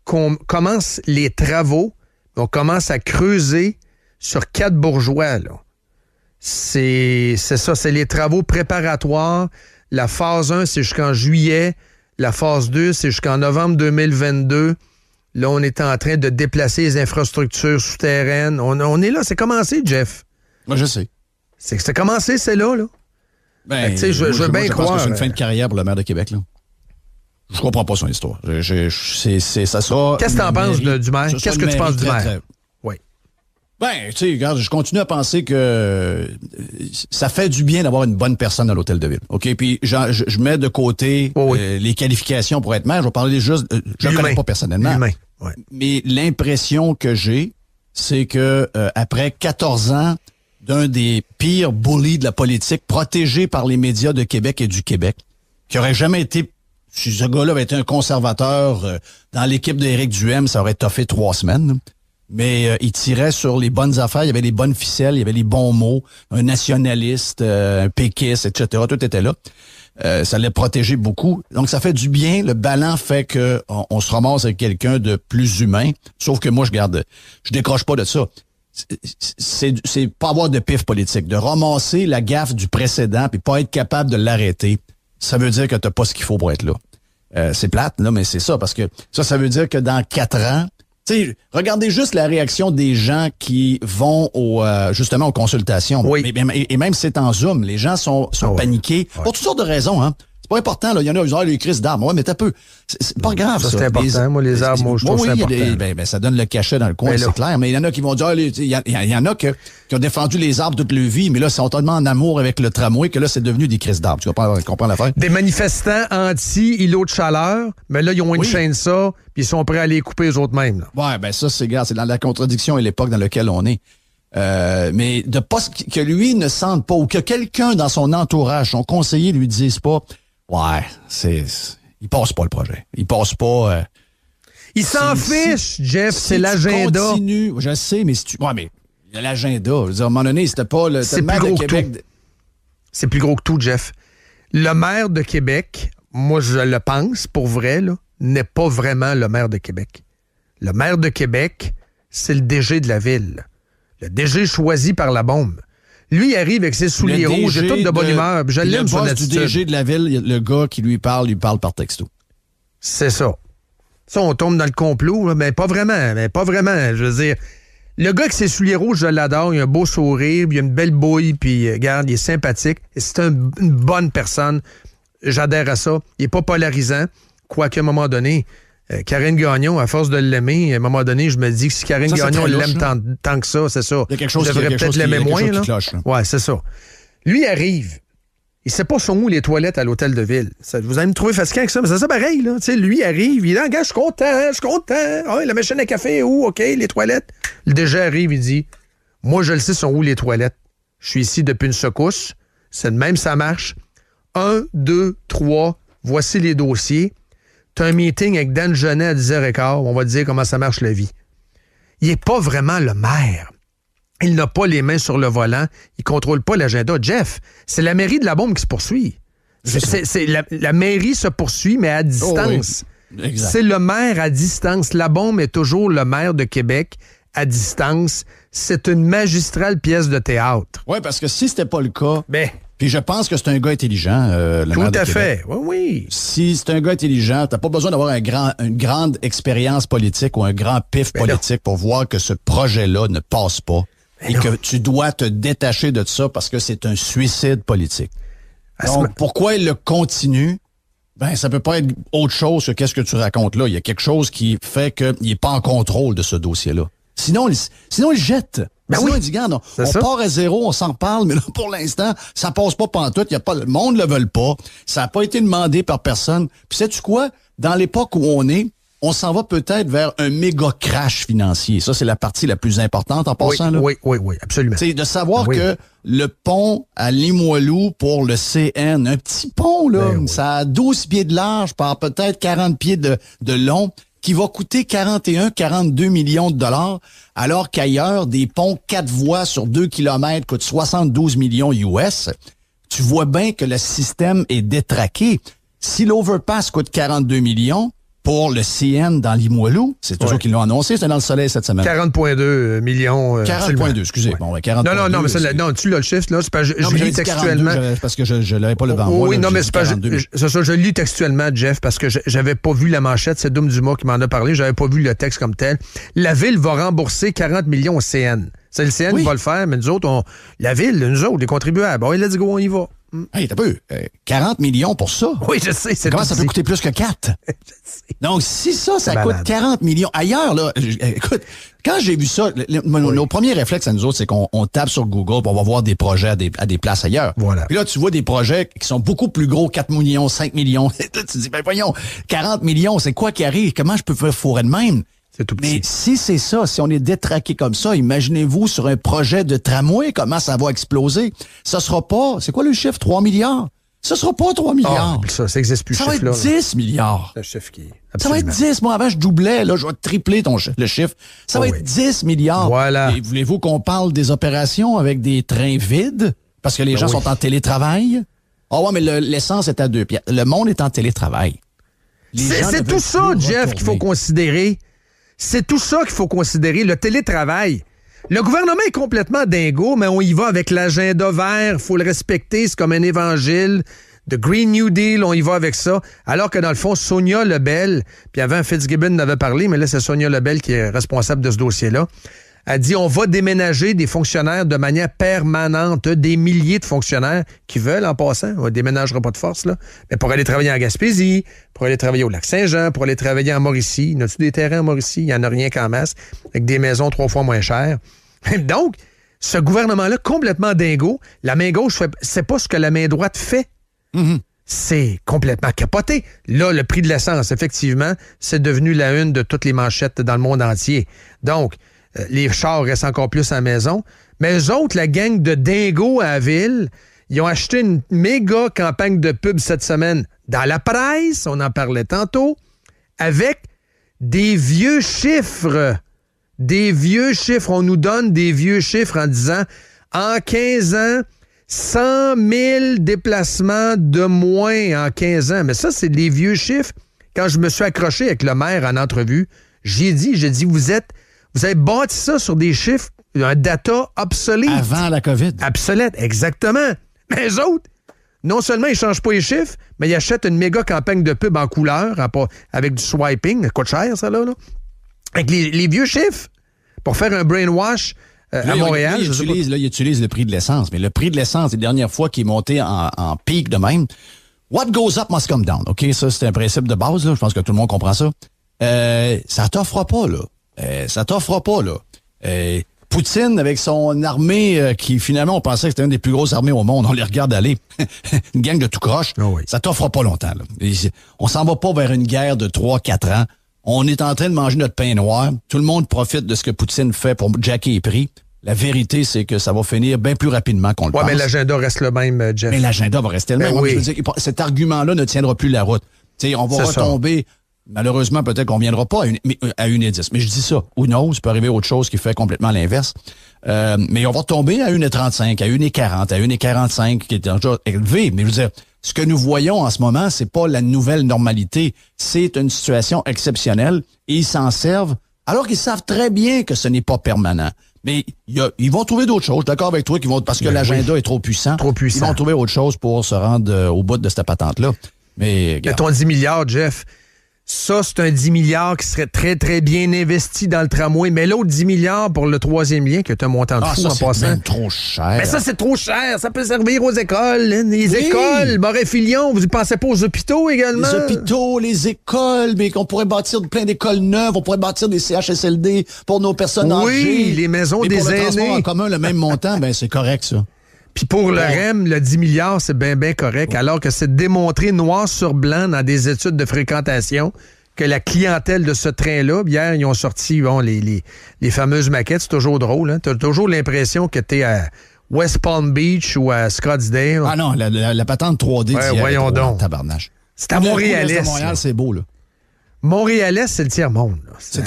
qu'on commence les travaux, on commence à creuser sur 4 bourgeois, là. C'est ça, c'est les travaux préparatoires. La phase 1, c'est jusqu'en juillet. La phase 2, c'est jusqu'en novembre 2022. Là, on est en train de déplacer les infrastructures souterraines. On est là, c'est commencé, Jeff. Moi, je sais. C'est commencé, c'est là. Ben, je veux bien croire. Que c'est une fin de carrière pour le maire de Québec, là. Je comprends pas son histoire. Ça sera... Qu'est-ce que tu en penses du maire? Qu'est-ce que tu penses du maire? Oui. Ben, tu sais, regarde, je continue à penser que ça fait du bien d'avoir une bonne personne dans l'hôtel de ville. OK? Puis je mets de côté les qualifications pour être maire. Je vais parler juste... je ne connais pas personnellement. Humain. Ouais. Mais l'impression que j'ai, c'est que après 14 ans d'un des pires bullies de la politique, protégé par les médias de Québec et du Québec, qui aurait jamais été... Si ce gars-là avait été un conservateur dans l'équipe d'Éric Duhem, ça aurait toffé 3 semaines. Mais il tirait sur les bonnes affaires, il y avait les bonnes ficelles, il y avait les bons mots, un nationaliste, un péquiste, etc. Tout était là. Ça l'a protégé beaucoup. Donc, ça fait du bien. Le ballon fait qu'on se ramasse avec quelqu'un de plus humain. Sauf que moi, je décroche pas de ça. c'est pas avoir de pif politique. De ramasser la gaffe du précédent puis pas être capable de l'arrêter, ça veut dire que t'as pas ce qu'il faut pour être là. C'est plate, là, mais c'est ça, parce que ça veut dire que dans 4 ans, tu sais, regardez juste la réaction des gens qui vont justement aux consultations. Oui. Et même si c'est en Zoom, les gens sont paniqués pour toutes sortes de raisons, hein. C'est pas important, là. Il y en a qui disent, les crises d'arbres. Ouais, mais t'as peu. C'est pas grave, ça. C'est important. Les arbres, je trouve ça important. Ça donne le cachet dans le coin, c'est clair. Mais il y en a qui vont dire, il y en a qui ont défendu les arbres toute leur vie, mais là, ils sont tellement en amour avec le tramway que là, c'est devenu des crises d'arbres. Tu comprends l'affaire? Des manifestants anti-îlot de chaleur, mais là, ils ont une chaîne ça, puis ils sont prêts à les couper eux autres mêmes. Là. Ouais, ben ça, c'est dans la contradiction et l'époque dans laquelle on est. Mais de pas que lui ne sente pas, ou que quelqu'un dans son entourage, son conseiller, lui dise pas, ouais, il passe pas le projet. Il passe pas. Il s'en fiche, Jeff, c'est l'agenda. Continue, je sais, mais mais il y a l'agenda. Je veux dire, à un moment donné, c'était pas le maire de Québec. C'est plus gros que tout, Jeff. Le maire de Québec, moi je le pense, pour vrai, là, n'est pas vraiment le maire de Québec. Le maire de Québec, c'est le DG de la ville. Le DG choisi par la bombe. Lui, il arrive avec ses souliers rouges et tout de bonne humeur. Je l'aime, son attitude. Le DG de la ville, le gars qui lui parle par texto. C'est ça. Ça, on tombe dans le complot, là, mais pas vraiment. Je veux dire, le gars avec ses souliers rouges, je l'adore. Il a un beau sourire, il a une belle bouille, puis regarde, il est sympathique. Et c'est une bonne personne. J'adhère à ça. Il n'est pas polarisant. Quoiqu'à un moment donné, Karine Gagnon, à force de l'aimer, à un moment donné, je me dis que si Karine Gagnon l'aime tant que ça, c'est ça. Il y a quelque chose je devrais peut-être l'aimer moins. Là. Cloche, là. Ouais, c'est ça. Lui arrive. Il sait pas sont où les toilettes à l'hôtel de ville. Ça, vous allez me trouver fatiguant avec ça, mais c'est ça pareil. Là. T'sais, lui arrive, il dit, gars, je suis content. Ah, la machine à café est où? OK, les toilettes. Le DG arrive, il dit, moi, je le sais sont où les toilettes. Je suis ici depuis une secousse. C'est de même, ça marche. 1, 2, 3, voici les dossiers. T'as un meeting avec Dan Genet à 10h15, on va te dire comment ça marche la vie. Il n'est pas vraiment le maire. Il n'a pas les mains sur le volant. Il ne contrôle pas l'agenda. Jeff, c'est la mairie de la bombe qui se poursuit. La mairie se poursuit, mais à distance. Oh oui. C'est le maire à distance. La bombe est toujours le maire de Québec à distance. C'est une magistrale pièce de théâtre. Oui, parce que si c'était pas le cas... Puis je pense que c'est un gars intelligent, le maire de Québec. Tout à fait, oui. Si c'est un gars intelligent, t'as pas besoin d'avoir une grande expérience politique ou un grand pif politique pour voir que ce projet-là ne passe pas et que tu dois te détacher de ça parce que c'est un suicide politique. Donc, pourquoi il le continue? Ben, ça peut pas être autre chose que qu'est-ce que tu racontes là. Il y a quelque chose qui fait qu'il n'est pas en contrôle de ce dossier-là. Sinon, il jette. Sinon, il dit, regarde, on part à zéro, on s'en parle, mais là, pour l'instant, ça passe pas pantoute. Le monde le veut pas. Ça n'a pas été demandé par personne. Puis sais-tu quoi? Dans l'époque où on est, on s'en va peut-être vers un méga crash financier. Ça, c'est la partie la plus importante en passant. Là. Oui, absolument. C'est de savoir que le pont à Limoilou pour le CN, un petit pont, là, ça a 12 pieds de large par peut-être 40 pieds de long, qui va coûter 42 millions de dollars, alors qu'ailleurs, des ponts 4 voies sur 2 kilomètres coûtent 72 millions US. Tu vois bien que le système est détraqué. Si l'overpass coûte 42 millions, pour le CN dans Limoilou, c'est toujours qu'ils l'ont annoncé, c'était dans le soleil cette semaine. 40,2 millions. 40,2, excusez. Bon, 40,2. Non, tu l'as le chiffre, là. C'est pas, je lis textuellement. 42, parce que je l'avais pas le devant moi. Oui, là, non, mais c'est pas. C'est ça, je lis textuellement, Jeff, parce que j'avais pas vu la manchette. C'est Dom Dumas qui m'en a parlé. J'avais pas vu le texte comme tel. La ville va rembourser 40 millions au CN. C'est le CN qui va le faire, mais nous autres, la ville, nous autres, les contribuables. Bon, let's go, on y va. Hey, t'as peu. 40 millions pour ça? Oui, je sais. Comment ça peut coûter plus que 4? Je sais. Donc, si ça coûte 40 millions. Ailleurs, là, écoute, quand j'ai vu ça, nos premiers réflexes à nous autres, c'est qu'on tape sur Google pour on va voir des projets à des places ailleurs. Voilà. Puis là, tu vois des projets qui sont beaucoup plus gros, 4 millions, 5 millions. Là, tu te dis, ben voyons, 40 millions, c'est quoi qui arrive? Comment je peux faire fourrer de même? C'est tout petit. Mais si c'est ça, si on est détraqué comme ça, imaginez-vous sur un projet de tramway, comment ça va exploser? Ça sera pas, c'est quoi le chiffre? 3 milliards? Ça sera pas 3 milliards. Ça existe plus, ça va être 10 milliards. Le chiffre qui est ça va être 10. Moi, avant, je doublais. Là, je vais tripler le chiffre. Ça va être 10 milliards. Voilà. Et voulez-vous qu'on parle des opérations avec des trains vides? Parce que les gens sont en télétravail? Ah ouais, mais l'essence est à 2 piastres. Le monde est en télétravail. C'est tout ça, Jeff, qu'il faut considérer. C'est tout ça qu'il faut considérer. Le télétravail. Le gouvernement est complètement dingo, mais on y va avec l'agenda vert. Il faut le respecter. C'est comme un évangile. The Green New Deal, on y va avec ça. Alors que dans le fond, Sonia Lebel, puis avant Fitzgibbon en avait parlé, mais là, c'est Sonia Lebel qui est responsable de ce dossier-là, a dit on va déménager des fonctionnaires de manière permanente, des milliers de fonctionnaires qui veulent en passant. On ne déménagera pas de force, là. Mais pour aller travailler en Gaspésie, pour aller travailler au Lac-Saint-Jean, pour aller travailler en Mauricie. Y a-tu des terrains en Mauricie? Il n'y en a rien qu'en masse, avec des maisons 3 fois moins chères. Donc, ce gouvernement-là, complètement dingo, la main gauche, c'est pas ce que la main droite fait. Mm-hmm. C'est complètement capoté. Là, le prix de l'essence, effectivement, c'est devenu la une de toutes les manchettes dans le monde entier. Donc, les chars restent encore plus à la maison. Mais eux autres, la gang de dingos à la ville, ils ont acheté une méga campagne de pub cette semaine dans la presse, on en parlait tantôt, avec des vieux chiffres. Des vieux chiffres. On nous donne des vieux chiffres en disant, en 15 ans, 100 000 déplacements de moins en 15 ans. Mais ça, c'est des vieux chiffres. Quand je me suis accroché avec le maire en entrevue, j'ai dit, vous avez bâti ça sur des chiffres, un data obsolète. Avant la COVID. Obsolète, exactement. Mais eux autres, non seulement ils ne changent pas les chiffres, mais ils achètent une méga campagne de pub en couleur, avec du swiping. Ça coûte cher, ça, là. Avec les vieux chiffres, pour faire un brainwash à Montréal. Ils utilisent le prix de l'essence. Mais le prix de l'essence, les dernières fois qu'il est monté en pic de même, what goes up must come down. OK, ça, c'est un principe de base, là. Je pense que tout le monde comprend ça. Ça t'offre pas, là. Poutine, avec son armée qui, finalement, on pensait que c'était une des plus grosses armées au monde. On les regarde aller. Une gang de tout croche. Oh oui. Ça t'offre pas longtemps, là. On s'en va pas vers une guerre de 3-4 ans. On est en train de manger notre pain noir. Tout le monde profite de ce que Poutine fait pour jacker les prix. La vérité, c'est que ça va finir bien plus rapidement qu'on le pense. Oui, mais l'agenda reste le même, Jeff. Mais l'agenda va rester le même. Oui. Je veux dire, cet argument-là ne tiendra plus la route. T'sais, on va retomber... Malheureusement, peut-être qu'on ne viendra pas à 1,10. Mais je dis ça. Who knows? Il peut arriver autre chose qui fait complètement l'inverse. Mais on va tomber à 1,35, à 1,40, à 1,45, qui est déjà élevé. Mais je veux dire, ce que nous voyons en ce moment, c'est pas la nouvelle normalité. C'est une situation exceptionnelle et ils s'en servent alors qu'ils savent très bien que ce n'est pas permanent. Mais ils vont trouver d'autres choses. D'accord avec toi parce que l'agenda est trop puissant. Trop puissant. Ils vont trouver autre chose pour se rendre au bout de cette patente-là. Mais ton 10 milliards, Jeff. Ça, c'est un 10 milliards qui serait très, très bien investi dans le tramway. Mais l'autre 10 milliards pour le 3e lien, qui est un montant de fou en passant. C'est trop cher. Mais ça, c'est trop cher. Ça peut servir aux écoles. Les écoles, Moret-Filion, vous ne pensez pas aux hôpitaux également? Les hôpitaux, les écoles, mais qu'on pourrait bâtir plein d'écoles neuves. On pourrait bâtir des CHSLD pour nos personnes âgées. Oui, les maisons des pour aînés. Le transport en commun, le même montant, c'est correct, ça. Puis pour le REM, le 10 milliards, c'est bien, bien correct, alors que c'est démontré noir sur blanc dans des études de fréquentation que la clientèle de ce train-là, hier, ils ont sorti les fameuses maquettes, c'est toujours drôle, hein? Tu as toujours l'impression que tu es à West Palm Beach ou à Scottsdale. Ah non, la patente 3D, voyons donc. Tabarnage. C'est à Montréal-Est. Montréal, c'est beau, là. Montréal-Est, c'est le tiers-monde. C'est le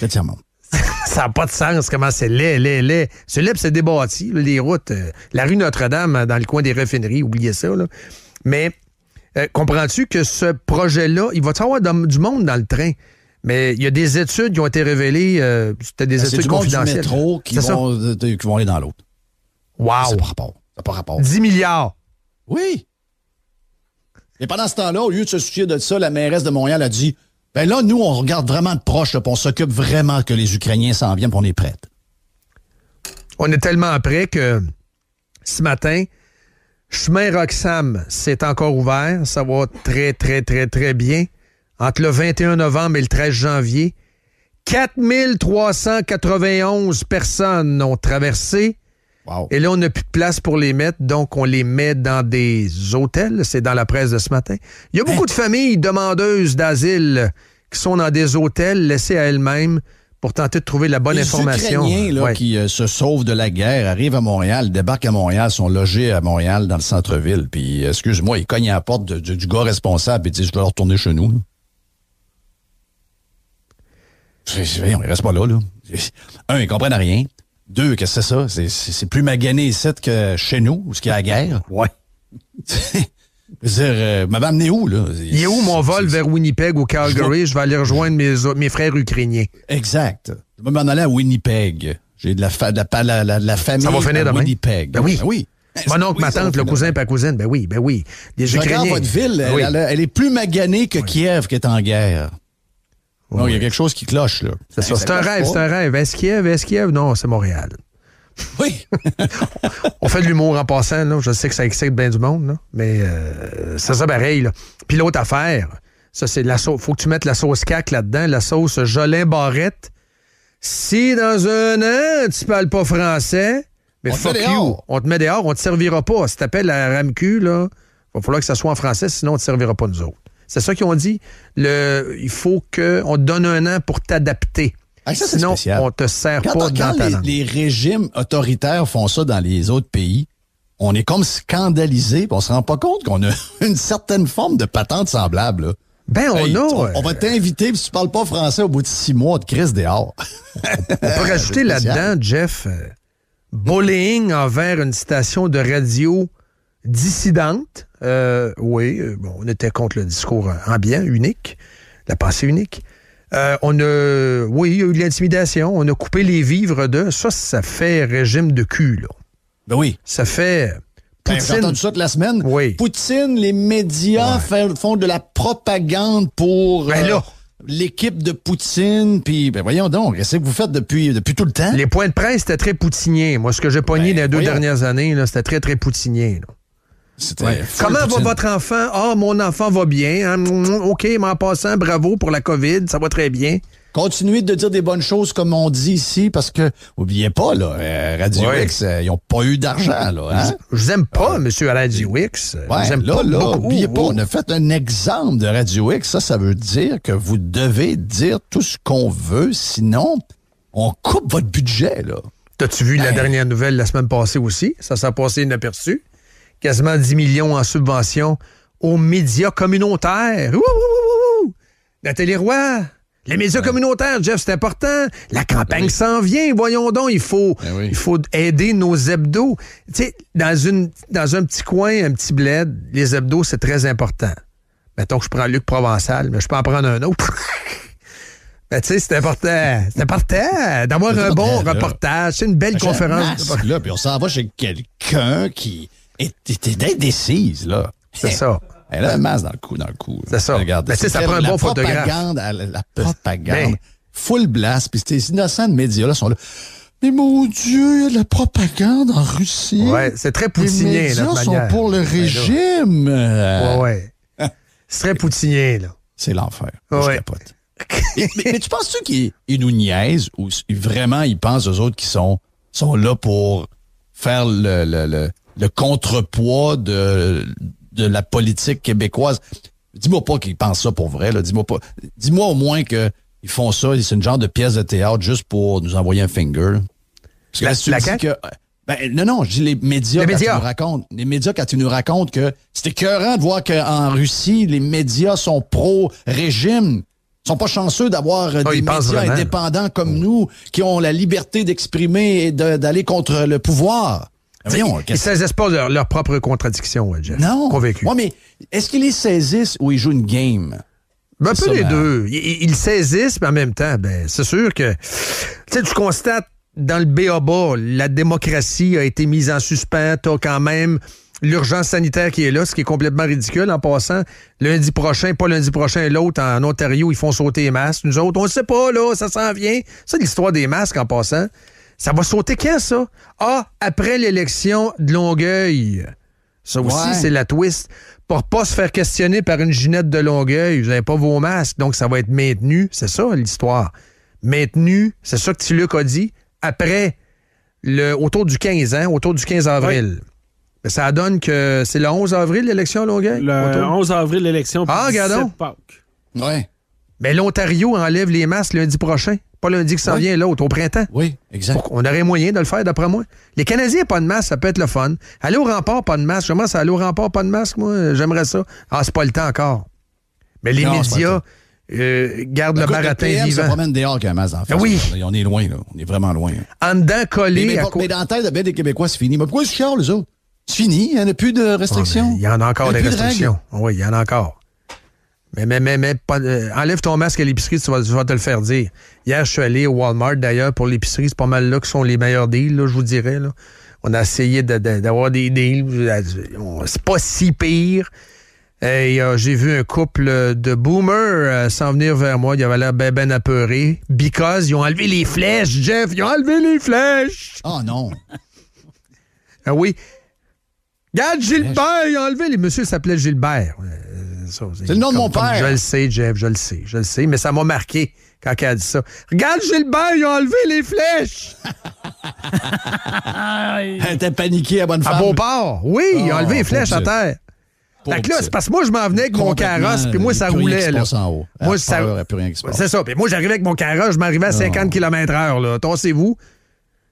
tiers-monde. Ça n'a pas de sens, comment c'est laid. C'est laid, puis c'est débâti, là, les routes. La rue Notre-Dame, dans le coin des raffineries, oubliez ça, là. Mais comprends-tu que ce projet-là, il va y avoir du monde dans le train? Mais il y a des études qui ont été révélées, c'était des études confidentielles. C'est du monde du métro qui vont aller dans l'autre. Wow! Ça n'a pas rapport. 10 milliards. Oui. Et pendant ce temps-là, au lieu de se soucier de ça, la mairesse de Montréal a dit, là, nous, on regarde vraiment de proche, puis on s'occupe vraiment que les Ukrainiens s'en viennent, puis on est prêts. On est tellement prêts que ce matin, chemin Roxham, c'est encore ouvert. Ça va très, très, très, très bien. Entre le 21 novembre et le 13 janvier, 4391 personnes ont traversé. Wow. Et là, on n'a plus de place pour les mettre, donc on les met dans des hôtels. C'est dans la presse de ce matin. Il y a beaucoup de familles demandeuses d'asile qui sont dans des hôtels laissés à elles-mêmes pour tenter de trouver la bonne information. Les Ukrainiens qui se sauvent de la guerre arrivent à Montréal, débarquent à Montréal, sont logés à Montréal dans le centre-ville. Puis, excuse-moi, ils cognent à la porte du gars responsable et disent « Je dois retourner chez nous. » Ils restent pas là. Un, ils comprennent rien. Deux, qu'est-ce que c'est ça? C'est plus magané ici que chez nous, où il y a la guerre. Ouais. Je veux dire, m'avait amené où, là? Il est où mon vol vers Winnipeg ou Calgary? Je vais aller rejoindre mes frères ukrainiens. Exact. Je vais m'en aller à Winnipeg. J'ai de la famille Ça va finir à demain. Winnipeg. Ben oui. Ben oui. Mon oncle, ma tante, le cousin par cousine, ben oui. Les Je regarde Ukrainiens. votre ville, Oui. elle est plus maganée que Kiev qui est en guerre. Oui. Donc, il y a quelque chose qui cloche, là. C'est ça. C'est un cloche rêve, pas. c'est un rêve. Est-ce Kiev? Non, c'est Montréal. Oui. On fait de l'humour en passant, là. Je sais que ça excite bien du monde, là. Mais c'est ça pareil, là. Puis l'autre affaire, ça, c'est la sauce. Faut que tu mettes la sauce CAQ là-dedans, la sauce Jolin Barrette. Si dans un an, tu parles pas français, mais On te fuck met you. dehors. On te met dehors, on te servira pas. Si t'appelles la RAMQ, là, va falloir que ça soit en français, sinon on te servira pas nous autres. C'est ça qu'ils ont dit. Il faut qu'on te donne un an pour t'adapter. Ah, ça, c'est Sinon, spécial. on te sert Quand pas dans ta langue. les régimes autoritaires font ça dans les autres pays, on est comme scandalisé, puis on se rend pas compte qu'on a une certaine forme de patente semblable. Là. Ben, On va t'inviter, puis si tu parles pas français au bout de 6 mois, de crise dehors. On peut rajouter là-dedans, Jeff, bullying envers une station de radio dissidente. Bon, on était contre le discours ambiant, unique, la pensée unique. Il y a eu de l'intimidation. On a coupé les vivres de... Ça fait régime de cul, là. Ben oui. Ça fait... J'ai Poutine... entendu ça toute la semaine. Oui. Poutine, les médias font de la propagande pour Ben là. l'équipe de Poutine. Puis, ben voyons donc, qu'est-ce que vous faites depuis tout le temps? Les points de presse, c'était très poutinien. Moi, ce que j'ai pogné dans les 2 dernières années, là, c'était très, très poutinien, là. C'était full Comment va Poutine. votre enfant? Ah, mon enfant va bien. OK, mais en passant, bravo pour la COVID, ça va très bien. Continuez de dire des bonnes choses comme on dit ici, parce que, oubliez pas, là, Radio X, ils n'ont pas eu d'argent, là. Hein? Je vous aime pas, monsieur Radio X. Je vous aime pas beaucoup. Oubliez pas, on a fait un exemple de Radio X. Ça veut dire que vous devez dire tout ce qu'on veut, sinon, on coupe votre budget, là. T'as-tu vu la dernière nouvelle la semaine passée aussi? Ça s'est passé inaperçu. Quasiment 10 millions en subventions aux médias communautaires. Ouh! Nathalie Roy, les médias communautaires, Jeff, c'est important. La campagne s'en vient, voyons donc. Il faut aider nos hebdos. Tu sais, dans un petit coin, un petit bled, les hebdos, c'est très important. Mettons que je prends Luc Provençal, mais je peux en prendre un autre. Ben, tu sais, c'est important. C'est important d'avoir un bon reportage. C'est une belle conférence. Là, puis on s'en va chez quelqu'un qui est indécise, là. C'est ça. Elle a un masque dans le cou. C'est ça. Regarde, Ben, tu sais, ça prend un bon photographe. La propagande. Ben. Full blast. Puis ces innocents de médias là sont là. Mais mon Dieu, il y a de la propagande en Russie. Ouais, c'est très poutinien, les médias notre sont manière. pour le régime. Ouais. C'est très poutinien, là. C'est l'enfer. Ouais. Je capote. mais tu penses-tu qu'ils nous niaisent ou vraiment ils pensent aux autres qui sont là pour faire le contrepoids de la politique québécoise? Dis-moi pas qu'ils pensent ça pour vrai. Là. Dis-moi au moins qu'ils font ça, c'est une genre de pièce de théâtre juste pour nous envoyer un finger. Parce que là, tu la dis CAQ? que... non, je dis les médias. Les médias, quand ils nous racontent que c'est écœurant de voir qu'en Russie, les médias sont pro-régime. Ils sont pas chanceux d'avoir des médias indépendants comme nous qui ont la liberté d'exprimer et d'aller contre le pouvoir. Voyons, ils ne saisissent pas leur propre contradiction, Jeff. Non. Convaincu. Ouais, mais est-ce qu'ils les saisissent ou ils jouent une game? Ben, un peu les deux. Ils saisissent, mais en même temps, c'est sûr que tu constates dans le B.A.B.A., la démocratie a été mise en suspens. T'as quand même l'urgence sanitaire qui est là, ce qui est complètement ridicule en passant. Lundi prochain, pas lundi prochain, l'autre, en Ontario, ils font sauter les masques. Nous autres, on ne sait pas, là, ça s'en vient. Ça, l'histoire des masques en passant. Ça va sauter quand, ça? Ah, après l'élection de Longueuil. Ça aussi, c'est la twist. Pour pas se faire questionner par une Ginette de Longueuil, vous n'avez pas vos masques, donc ça va être maintenu. C'est ça, l'histoire. Maintenu, c'est ça que T-Luc a dit, après, autour du 15 avril. Oui. Ça donne que c'est le 11 avril, l'élection à Longueuil? Le 11 avril, l'élection. Ah, regardons. Oui. Mais l'Ontario enlève les masques lundi prochain. Pas lundi qui s'en vient, l'autre, au printemps. Oui, exact. On aurait moyen de le faire, d'après moi. Les Canadiens, pas de masque, ça peut être le fun. Aller au rempart, pas de masque. Je commence à aller au rempart, pas de masque, moi. J'aimerais ça. Ah, c'est pas le temps encore. Mais les médias gardent le baratin vivant. Le PM se promène dehors qu'un masque en face. Oui. On est loin, là. On est vraiment loin. En dedans, collé. Mais dans la tête de bien des Québécois, c'est fini. Mais pourquoi ils se chialent, les autres? C'est fini. Il n'y en a plus de restrictions. Il y en a encore des restrictions. Oui, il y en a encore. Mais enlève ton masque à l'épicerie, tu vas te le faire dire. Hier, je suis allé au Walmart, d'ailleurs, pour l'épicerie. C'est pas mal là que sont les meilleurs deals, là, je vous dirais. Là. On a essayé d'avoir des deals. C'est pas si pire. Et j'ai vu un couple de boomers s'en venir vers moi. Ils avaient l'air ben apeurés. Because ils ont enlevé les flèches, Jeff. Ils ont enlevé les flèches. Oh non. Ah oui. Regarde, Gilbert, ils ont enlevé les... Monsieur s'appelait Gilbert. C'est le nom de mon père. Je le sais, Jeff, je le sais. Mais ça m'a marqué quand elle a dit ça. Regarde, Gilbert, ils ont enlevé les flèches. Elle était paniquée à bonne femme. À Beauport. Oui, ils ont enlevé les flèches à terre. Fait que là, c'est parce que moi, je m'en venais avec mon carrosse, puis moi, ça roulait, là. Moi, ça... C'est ça. Puis moi, j'arrivais avec mon carrosse, je m'arrivais à 50 km/h, là. Tassez-vous.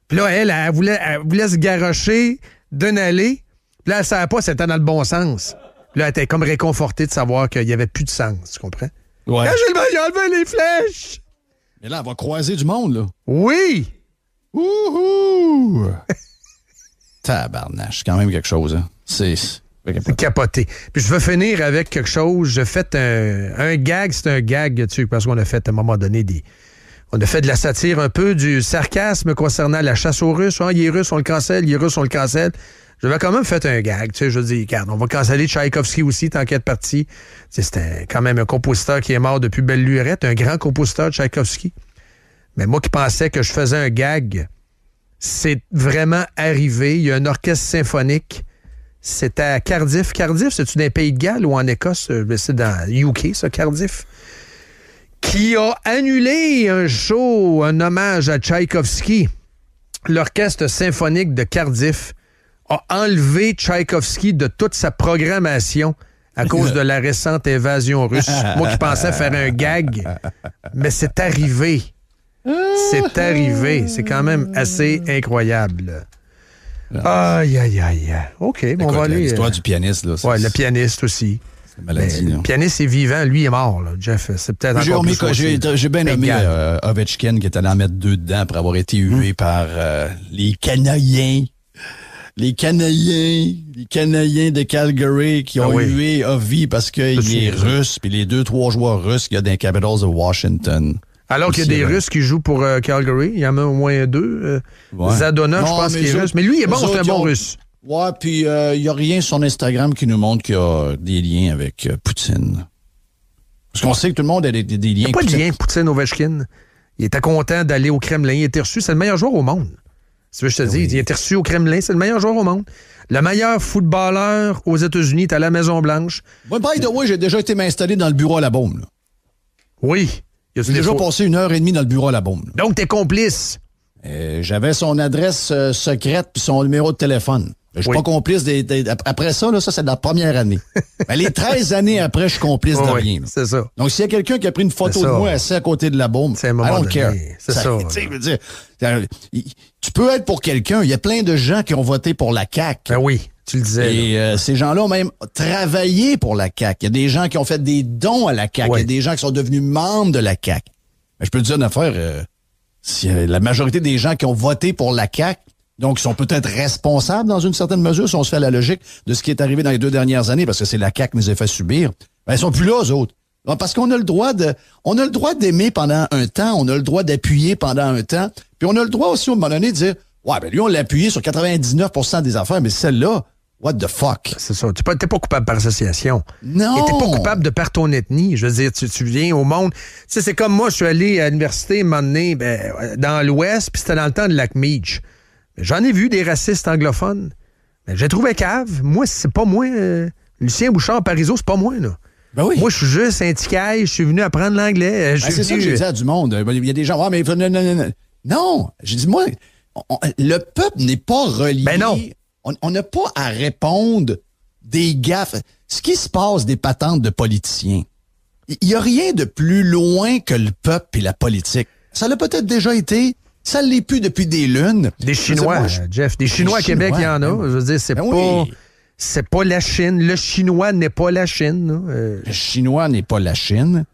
Puis là, elle voulait se garrocher d'une allée. Puis là, elle ne savait pas si c'était dans le bon sens. Puis là, elle était comme réconfortée de savoir qu'il n'y avait plus de sens, tu comprends? Ouais. Là, Gilbert, il a enlevé les flèches! Mais là, elle va croiser du monde, là. Oui! Wouhou! Tabarnache, c'est quand même quelque chose, hein. C'est capoté. Puis je veux finir avec quelque chose. J'ai fait un gag. C'est un gag, tu sais, parce qu'on a fait à un moment donné on a fait de la satire, un peu du sarcasme concernant la chasse aux Russes. Il est russe, on le cancelle. Il est russe, on le cancelle. J'avais quand même fait un gag. Tu sais, je dis, regarde, on va canceller Tchaïkovski aussi, tant qu'être parti. C'était quand même un compositeur qui est mort depuis belle lurette, un grand compositeur, Tchaïkovski. Mais moi qui pensais que je faisais un gag, c'est vraiment arrivé. Il y a un orchestre symphonique. C'était à Cardiff. Cardiff, c'est-tu dans les Pays de Galles ou en Écosse? C'est dans UK, ça, Cardiff. Qui a annulé un show, un hommage à Tchaïkovski. L'orchestre symphonique de Cardiff a enlevé Tchaïkovski de toute sa programmation à cause de la récente invasion russe. Moi qui pensais faire un gag, mais c'est arrivé. C'est arrivé. C'est quand même assez incroyable. Aïe. OK, bon, on va aller... L'histoire du pianiste, là. Oui, le pianiste aussi. C'est une maladie, là. Le pianiste est vivant, lui est mort, là. Jeff, c'est peut-être encore plus facile. J'ai bien aimé Ovechkin qui est allé en mettre 2 dedans après avoir été hué par les Canadiens. Les Canadiens de Calgary qui ont hué Ovi parce qu'il est russe, puis les 2-3 joueurs russes qu'il y a dans les Capitals de Washington. Alors qu'il y a des Russes qui jouent pour Calgary. Il y en a au moins 2. Zadonov, je pense qu'il est russe. Mais lui, il est bon, c'est un bon russe. Ouais, puis il n'y a rien sur Instagram qui nous montre qu'il y a des liens avec Poutine. Parce qu'on sait que tout le monde a des liens. Il n'y a pas de lien, Poutine-Ovechkin. Il était content d'aller au Kremlin. Il a été reçu. C'est le meilleur joueur au monde. Si tu veux que je te dise, il a été reçu au Kremlin. C'est le meilleur joueur au monde. Le meilleur footballeur aux États-Unis est à la Maison-Blanche. By the way, j'ai déjà été m'installer dans le bureau à la Baume. Là. Oui. J'ai déjà passé 1h30 dans le bureau à la Baume. Donc, t'es complice. J'avais son adresse secrète puis son numéro de téléphone. Je suis pas complice après ça, là, ça, c'est de la première année. Mais les 13 années après, je suis complice de rien. C'est ça. Donc, s'il y a quelqu'un qui a pris une photo de moi assis à côté de la Baume, I don't care. C'est ça. Tu peux être pour quelqu'un. Il y a plein de gens qui ont voté pour la CAQ. Ben oui, tu le disais. Et ces gens-là ont même travaillé pour la CAQ. Il y a des gens qui ont fait des dons à la CAQ. Il y a des gens qui sont devenus membres de la CAQ. Mais je peux te dire une affaire, si la majorité des gens qui ont voté pour la CAQ, donc, ils sont peut-être responsables dans une certaine mesure, si on se fait la logique de ce qui est arrivé dans les 2 dernières années, parce que c'est la CAQ qui nous a fait subir. Ben, ils sont plus là, eux autres. Parce qu'on a le droit d'aimer pendant un temps, on a le droit d'appuyer pendant un temps, puis on a le droit aussi, à un moment donné, de dire, ouais, ben lui, on l'a appuyé sur 99% des affaires, mais celle-là, what the fuck? C'est ça. T'es pas coupable par association. Non. Et t'es pas coupable de par ton ethnie. Je veux dire, tu viens au monde. Tu sais, c'est comme moi, je suis allé à l'université, un moment donné, dans l'Ouest, puis c'était dans le temps de Lac-Meach. J'en ai vu des racistes anglophones. Mais j'ai trouvé cave. Moi, c'est pas moi. Lucien Bouchard-Parizeau, c'est pas moi, là. Ben oui. Moi, je suis juste un ticaille. Je suis venu apprendre l'anglais. C'est ça que j'ai dit à du monde. Il y a des gens, mais non. J'ai dit, moi, le peuple n'est pas relié. Ben non. On n'a pas à répondre des gaffes. Ce qui se passe des patentes de politiciens, il n'y a rien de plus loin que le peuple et la politique. Ça l'a peut-être déjà été. Ça ne l'est plus depuis des lunes. Des Chinois, Jeff. Des Chinois à Québec, il y en a. Je veux dire, c'est pas la Chine. Le Chinois n'est pas la Chine. Le Chinois n'est pas la Chine.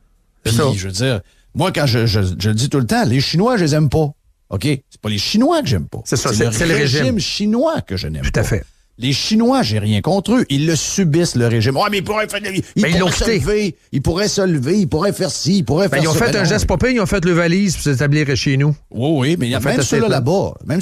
Puis, je veux dire, moi, quand je le dis tout le temps, les Chinois, je les aime pas. OK? C'est pas les Chinois que j'aime pas. C'est ça, c'est le régime chinois que je n'aime pas. Tout à fait. Les Chinois, j'ai rien contre eux. Ils le subissent, le régime. Ouais, mais ils pourraient se lever. Ils pourraient faire ci, ils pourraient faire ça. Ils ont fait un geste pas pire, ils ont fait le valise pour s'établir chez nous. Oui, mais il y a même ceux-là là-bas. Ouais,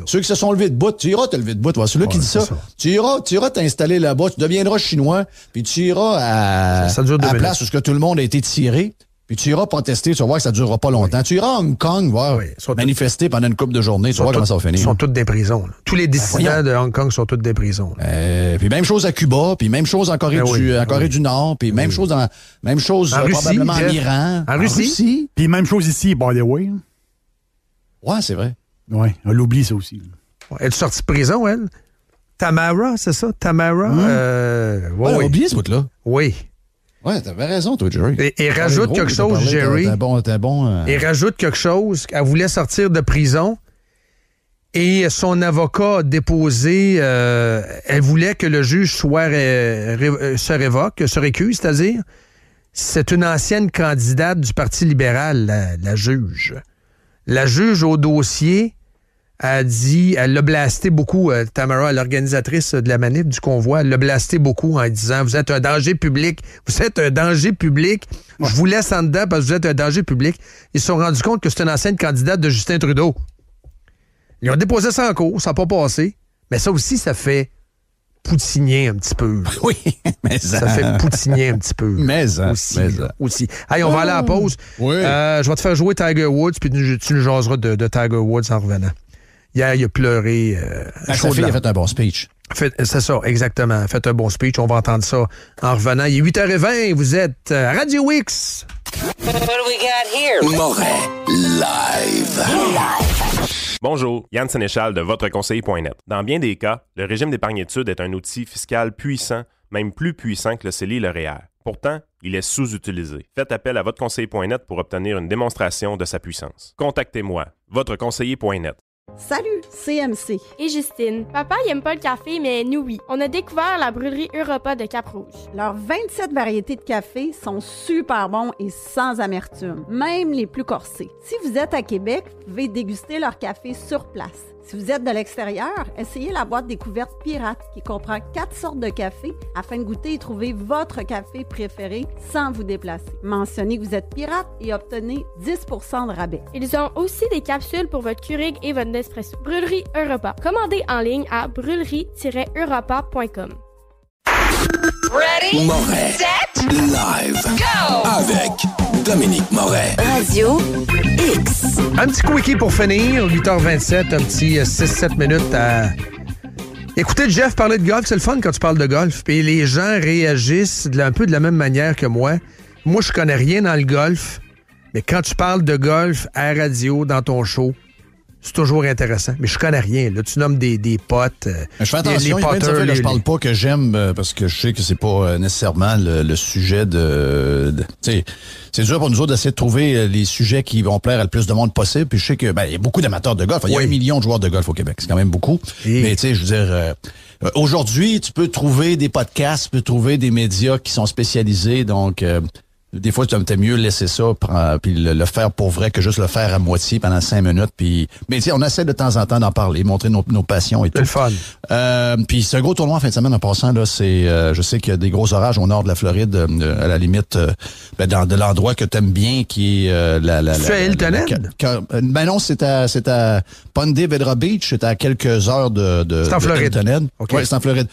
ceux qui se sont levés de bout, tu iras te lever de bout. Celui-là qui dit ça. Tu iras t'installer là-bas, tu deviendras chinois, puis tu iras à la place où tout le monde a été tiré. Puis tu iras protester, tu vas voir que ça ne durera pas longtemps. Tu iras à Hong Kong voir manifester pendant une couple de journées, tu vas voir comment ça va finir. Ils sont tous des prisons. Là. Tous les dissidents de Hong Kong sont tous des prisons. Puis même chose à Cuba, puis même chose en Corée, du Nord, puis même chose probablement en Iran. En Russie. Puis même chose ici, by the way. Ouais, c'est vrai. Ouais, on l'oublie ça aussi. Elle est sortie de prison, elle? Tamara, c'est ça? Tamara? On a oublié ce bout-là. Oui. Ouais, t'avais raison, toi, Jerry. Et rajoute quelque chose, Jerry. T'es bon. Et rajoute quelque chose. Elle voulait sortir de prison et son avocat a déposé. Elle voulait que le juge se récuse, c'est-à-dire. C'est une ancienne candidate du Parti libéral, la juge. La juge au dossier a dit, elle l'a blasté beaucoup, Tamara, l'organisatrice de la manif du convoi, elle l'a blasté beaucoup en disant « Vous êtes un danger public, vous êtes un danger public, je vous laisse en dedans parce que vous êtes un danger public. » Ils se sont rendus compte que c'est une ancienne candidate de Justin Trudeau. Ils ont déposé ça en cours, ça n'a pas passé, mais ça aussi, ça fait poutigner un petit peu. Oui, mais ça fait poutigner un petit peu. Aussi. Hey, on va aller à la pause. Oui. Je vais te faire jouer Tiger Woods, puis tu nous jaseras de Tiger Woods en revenant. Hier, il a pleuré. Sa fille a fait un bon speech. C'est ça, exactement. Fait un bon speech. On va entendre ça en revenant. Il est 8h20. Vous êtes à Radio X. What do we got here? Moret live. Bonjour, Yann Sénéchal de VotreConseiller.net. Dans bien des cas, le régime d'épargne-études est un outil fiscal puissant, même plus puissant que le CELI et le REER. Pourtant, il est sous-utilisé. Faites appel à VotreConseiller.net pour obtenir une démonstration de sa puissance. Contactez-moi, VotreConseiller.net. Salut, c'est MC. Et Justine. Papa, il aime pas le café, mais nous, oui. On a découvert la brûlerie Europa de Cap-Rouge. Leurs 27 variétés de café sont super bons et sans amertume, même les plus corsés. Si vous êtes à Québec, vous pouvez déguster leur café sur place. Si vous êtes de l'extérieur, essayez la boîte découverte Pirate qui comprend 4 sortes de café afin de goûter et trouver votre café préféré sans vous déplacer. Mentionnez que vous êtes pirate et obtenez 10% de rabais. Ils ont aussi des capsules pour votre Keurig et votre Nespresso. Brûlerie Europa. Commandez en ligne à brûlerie-europa.com. Ready, Moret, set, live, go! Avec Dominique Moret. Radio X. Un petit quickie pour finir, 8h27, un petit 6-7 minutes à écouter Jeff parler de golf. C'est le fun quand tu parles de golf. Puis les gens réagissent un peu de la même manière que moi. Moi, je connais rien dans le golf, mais quand tu parles de golf à la radio, dans ton show, c'est toujours intéressant. Mais je connais rien. Là, tu nommes des potes. Je fais attention, il y a plein d'affaires que je parle pas que j'aime parce que je sais que c'est pas nécessairement le sujet de tu sais, c'est dur pour nous autres d'essayer de trouver les sujets qui vont plaire à le plus de monde possible. Puis je sais que il y a beaucoup d'amateurs de golf. Il y a 1 million de joueurs de golf au Québec. C'est quand même beaucoup. Mais tu sais, je veux dire, aujourd'hui, tu peux trouver des podcasts, tu peux trouver des médias qui sont spécialisés. Donc, des fois, tu aimes mieux laisser ça puis le faire pour vrai que juste le faire à moitié pendant 5 minutes. Puis, mais tu sais, on essaie de temps en temps d'en parler, montrer nos passions et tout. C'est le fun. Puis c'est un gros tournoi en fin de semaine en passant. Là, je sais qu'il y a des gros orages au nord de la Floride, à la limite de l'endroit que tu aimes bien, qui est c'est Hilton Head? Ben non, c'est à Ponte Vedra Beach. C'est à quelques heures de c'est en Floride. Hilton Head. Okay. Oui, c'est en Floride.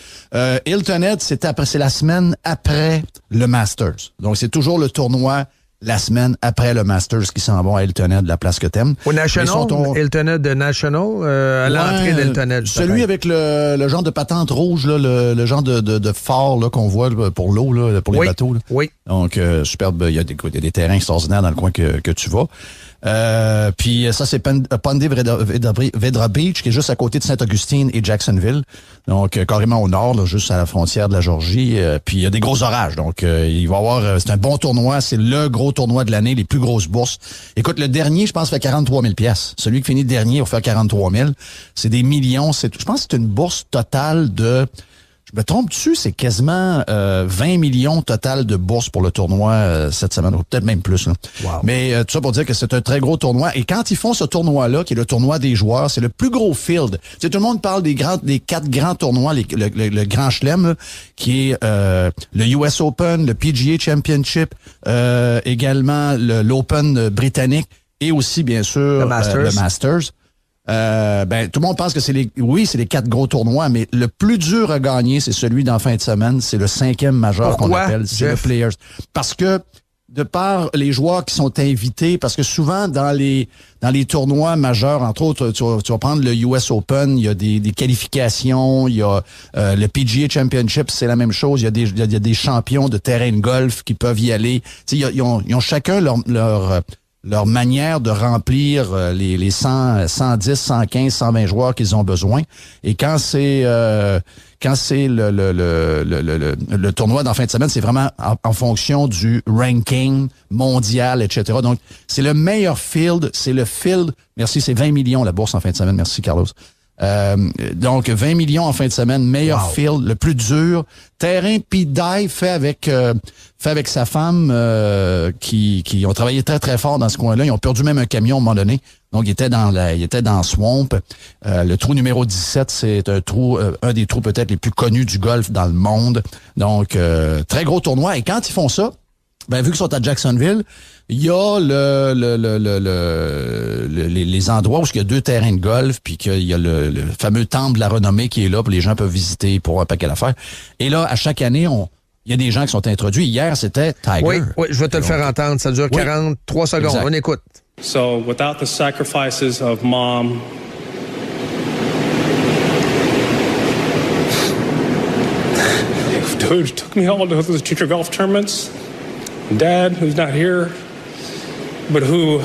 Hilton Head, c'est la semaine après le Masters. Donc c'est toujours le tournoi la semaine après le Masters qui s'en vont à Hilton Head, la place que t'aimes. Au National, Hilton Head de National, à l'entrée d'Hilton Head. Celui avec le genre de patente rouge, là, le genre de phare là, qu'on voit pour l'eau, là, pour les bateaux. Là. Oui. Donc, superbe, il y a des terrains extraordinaires dans le coin que tu vas. Puis ça, c'est Ponte Vedra Beach, qui est juste à côté de Saint-Augustine et Jacksonville. Donc, carrément au nord, là, juste à la frontière de la Georgie. Puis il y a des gros orages. Donc, il va y avoir... c'est un bon tournoi. C'est le gros tournoi de l'année, les plus grosses bourses. Écoute, le dernier, je pense, fait 43 000 $. Celui qui finit dernier va faire 43 000. C'est des millions. Je pense que c'est une bourse totale de... Je me trompe-tu, c'est quasiment 20 millions total de bourses pour le tournoi cette semaine, ou peut-être même plus. Là. Wow. Mais tout ça pour dire que c'est un très gros tournoi. Et quand ils font ce tournoi-là, qui est le tournoi des joueurs, c'est le plus gros field. Tu sais, tout le monde parle des 4 grands tournois, le Grand Chelem, là, qui est le US Open, le PGA Championship, également l'Open britannique et aussi, bien sûr, le Masters. Tout le monde pense que c'est les 4 gros tournois, mais le plus dur à gagner, c'est celui d'en fin de semaine. C'est le 5e majeur qu'on appelle, c'est le Players. Parce que, de par les joueurs qui sont invités, parce que souvent, dans les tournois majeurs, entre autres, tu vas prendre le US Open, il y a des qualifications, il y a le PGA Championship, c'est la même chose, il y a des champions de terrain de golf qui peuvent y aller. Tu sais, ils ont chacun leur manière de remplir les 100, 110, 115, 120 joueurs qu'ils ont besoin. Et quand c'est le tournoi d'en fin de semaine, c'est vraiment en fonction du ranking mondial, etc. Donc, c'est le meilleur field. C'est le field. Merci, c'est 20 millions la bourse en fin de semaine. Merci, Carlos. Donc, 20 millions en fin de semaine, meilleur field, le plus dur. Terrain Pete Dye fait avec sa femme qui ont travaillé très, très fort dans ce coin-là. Ils ont perdu même un camion à un moment donné. Donc, il était dans Swamp. Le trou numéro 17, c'est un des trous peut-être les plus connus du golf dans le monde. Donc, très gros tournoi. Et quand ils font ça, vu qu'ils sont à Jacksonville, il y a les endroits où il y a 2 terrains de golf, puis qu'il y a le fameux temple de la renommée qui est là, puis les gens peuvent visiter pour un paquet d'affaires. Et là, à chaque année, il y a des gens qui sont introduits. Hier, c'était Tiger. Oui, je vais te le faire entendre. Ça dure 43 secondes. Exact. On écoute. So, without the sacrifices of Mom, who took me all to the teacher golf tournaments, Dad, who's not here, but who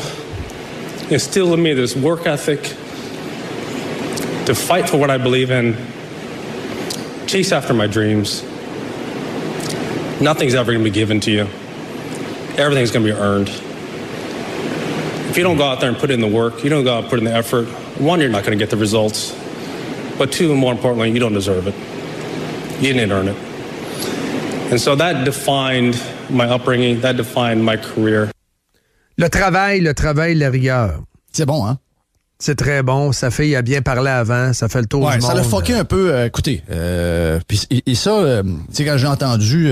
instilled in me this work ethic to fight for what I believe in, chase after my dreams. Nothing's ever going to be given to you. Everything's going to be earned. If you don't go out there and put in the work, you don't go out and put in the effort, 1, you're not going to get the results. But 2, and more importantly, you don't deserve it. You didn't earn it. And so that defined my upbringing, that defined my career. Le travail, la rigueur. C'est bon, hein? C'est très bon. Sa fille a bien parlé avant. Ça fait le tour du monde. Ça l'a fucké un peu. Écoutez, et ça, tu sais, quand j'ai entendu...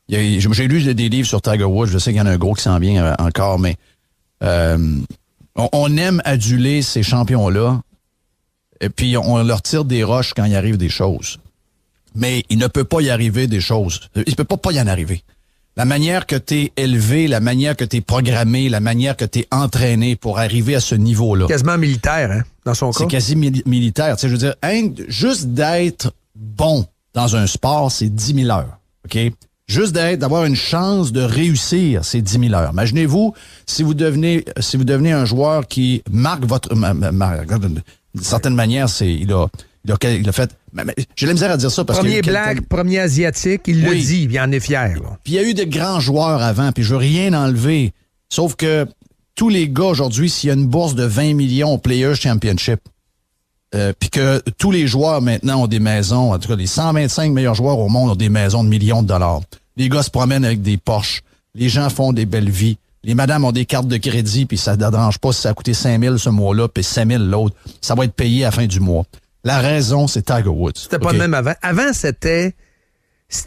j'ai lu des livres sur Tiger Woods. Je sais qu'il y en a un gros qui s'en vient encore, mais on aime aduler ces champions-là, et puis on leur tire des roches quand il arrive des choses. Mais il ne peut pas y arriver des choses. Il ne peut pas y en arriver. La manière que tu es élevé, la manière que tu es programmé, la manière que tu es entraîné pour arriver à ce niveau-là. Quasiment militaire, hein, dans son cas. C'est quasi militaire. Tu sais, je veux dire, juste d'être bon dans un sport, c'est 10 000 heures. OK? Juste d'avoir une chance de réussir, c'est 10 000 heures. Imaginez-vous, si vous devenez un joueur qui marque votre... d'une certaine manière, il a fait... J'ai la misère à dire ça parce que... Premier black, premier asiatique, il le dit, il en est fier. Là. Puis il y a eu de grands joueurs avant, puis je veux rien enlever. Sauf que tous les gars aujourd'hui, s'il y a une bourse de 20 millions au Players Championship, puis que tous les joueurs maintenant ont des maisons, en tout cas les 125 meilleurs joueurs au monde ont des maisons de millions de dollars. Les gars se promènent avec des Porsche. Les gens font des belles vies. Les madames ont des cartes de crédit, puis ça ne dérange pas si ça a coûté 5 000 ce mois-là, puis 5 000 l'autre. Ça va être payé à la fin du mois. La raison, c'est Tiger Woods. C'était pas le même avant. Avant, c'était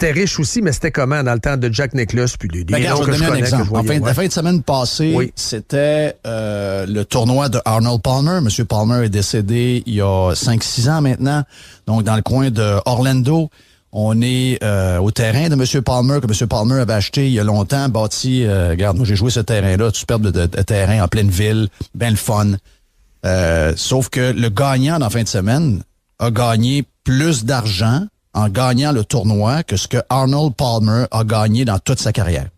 riche aussi, mais c'était comment dans le temps de Jack Nicklaus, puis des noms que je connais. La fin de semaine passée, c'était le tournoi de Arnold Palmer. Monsieur Palmer est décédé il y a 5-6 ans maintenant, donc dans le coin de Orlando. On est au terrain de M. Palmer, que M. Palmer avait acheté il y a longtemps, bâti, regarde, moi j'ai joué ce terrain-là, superbe de terrain en pleine ville, bien le fun. Sauf que le gagnant en fin de semaine a gagné plus d'argent en gagnant le tournoi que ce que Arnold Palmer a gagné dans toute sa carrière.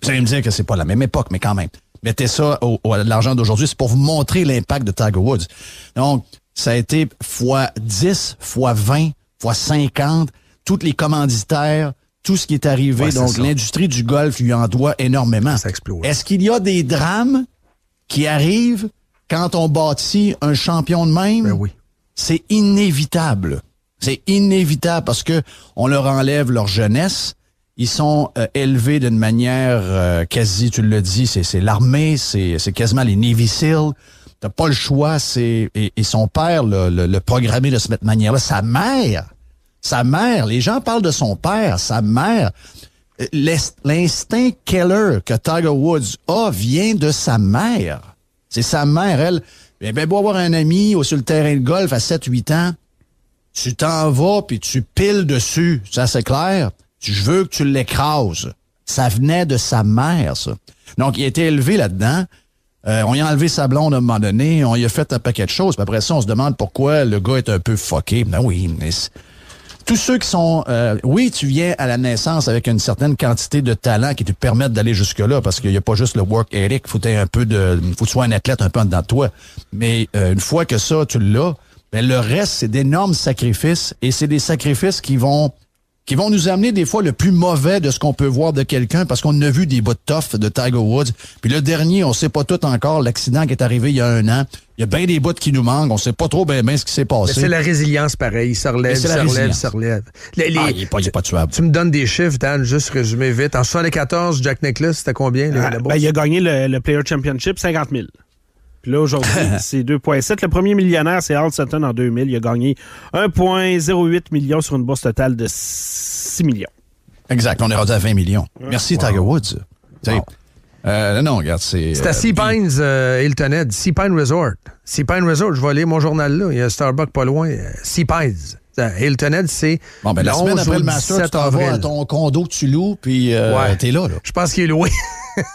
Vous allez me dire que c'est pas la même époque, mais quand même. Mettez ça à l'argent d'aujourd'hui, c'est pour vous montrer l'impact de Tiger Woods. Donc, ça a été fois 10, fois 20, fois 50, tous les commanditaires, tout ce qui est arrivé. Ouais, donc, l'industrie du golf lui en doit énormément. Ça explose. Est-ce qu'il y a des drames qui arrivent quand on bâtit un champion de même? Ben oui. C'est inévitable. C'est inévitable parce que on leur enlève leur jeunesse. Ils sont élevés d'une manière quasi, tu l'as dit, c'est l'armée, c'est quasiment les Navy SEAL. T'as pas le choix. Et son père le programmé de cette manière-là. Sa mère, les gens parlent de son père, sa mère. L'instinct killer que Tiger Woods a vient de sa mère. C'est sa mère, elle. Ben, beau avoir un ami sur le terrain de golf à 7-8 ans, tu t'en vas puis tu piles dessus. Ça, c'est clair. Je veux que tu l'écrases. Ça venait de sa mère, ça. Donc, il a été élevé là-dedans. On y a enlevé sa blonde à un moment donné. On y a fait un paquet de choses. Puis après ça, on se demande pourquoi le gars est un peu fucké. Ben oui, mais tous ceux qui sont... oui, tu viens à la naissance avec une certaine quantité de talent qui te permettent d'aller jusque-là, parce qu'il n'y a pas juste le work ethic, faut que tu sois un athlète un peu en dedans de toi. Mais une fois que ça, tu l'as, ben le reste, c'est d'énormes sacrifices, et c'est des sacrifices qui vont nous amener des fois le plus mauvais de ce qu'on peut voir de quelqu'un, parce qu'on a vu des bouts de tough de Tiger Woods. Puis le dernier, on sait pas tout encore, l'accident qui est arrivé il y a 1 an. Il y a bien des bouts qui nous manquent. On sait pas trop bien ce qui s'est passé. Mais c'est la résilience, pareil. Il se relève, il se relève. Il est pas tuable. Tu me donnes des chiffres, Dan, juste résumé vite. En 74, Jack Nicklaus, c'était combien? Il a gagné le Player Championship, 50 000. Puis là, aujourd'hui, c'est 2,7. Le premier millionnaire, c'est Al Sutton en 2000. Il a gagné 1,08 million sur une bourse totale de 6 millions. Exact. On est rendu à 20 millions. Merci, Tiger Woods. Wow. Non, regarde, c'est... C'est à Sea Pines, Hilton Head. Sea Pines Resort. Sea Pines Resort, je vais aller mon journal là. Il y a un Starbucks pas loin. Sea Pines. Hilton Head, c'est... Bon, ben la semaine après le Master, tu t'en vas à ton condo que tu loues, puis t'es là. Je pense qu'il est loué.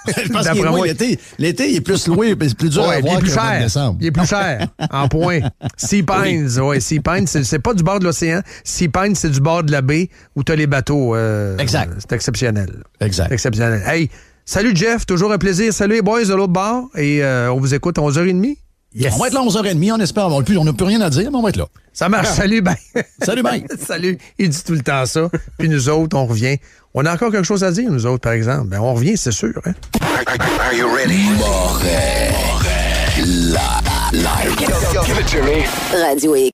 Je pense qu'il est loué. L'été, il est plus loué, c'est plus dur à voir que le mois de décembre. Il est plus cher, en point. Sea Pines, Sea Pines, c'est pas du bord de l'océan. Sea Pines, c'est du bord de la baie où t'as les bateaux. Exact. C'est exceptionnel. Exact. Exceptionnel. Hey, salut Jeff, toujours un plaisir. Salut les boys de l'autre bord. Et on vous écoute à 11h30. Yes. On va être là à 11h30, on espère. On n'a plus rien à dire, mais on va être là. Ça marche. Salut, ben. Salut, ben. Salut. Il dit tout le temps ça. Puis nous autres, on revient. On a encore quelque chose à dire, nous autres, par exemple. Ben, on revient, c'est sûr. Hein? Are you ready? Morel. Live. Give it to me. Radio X.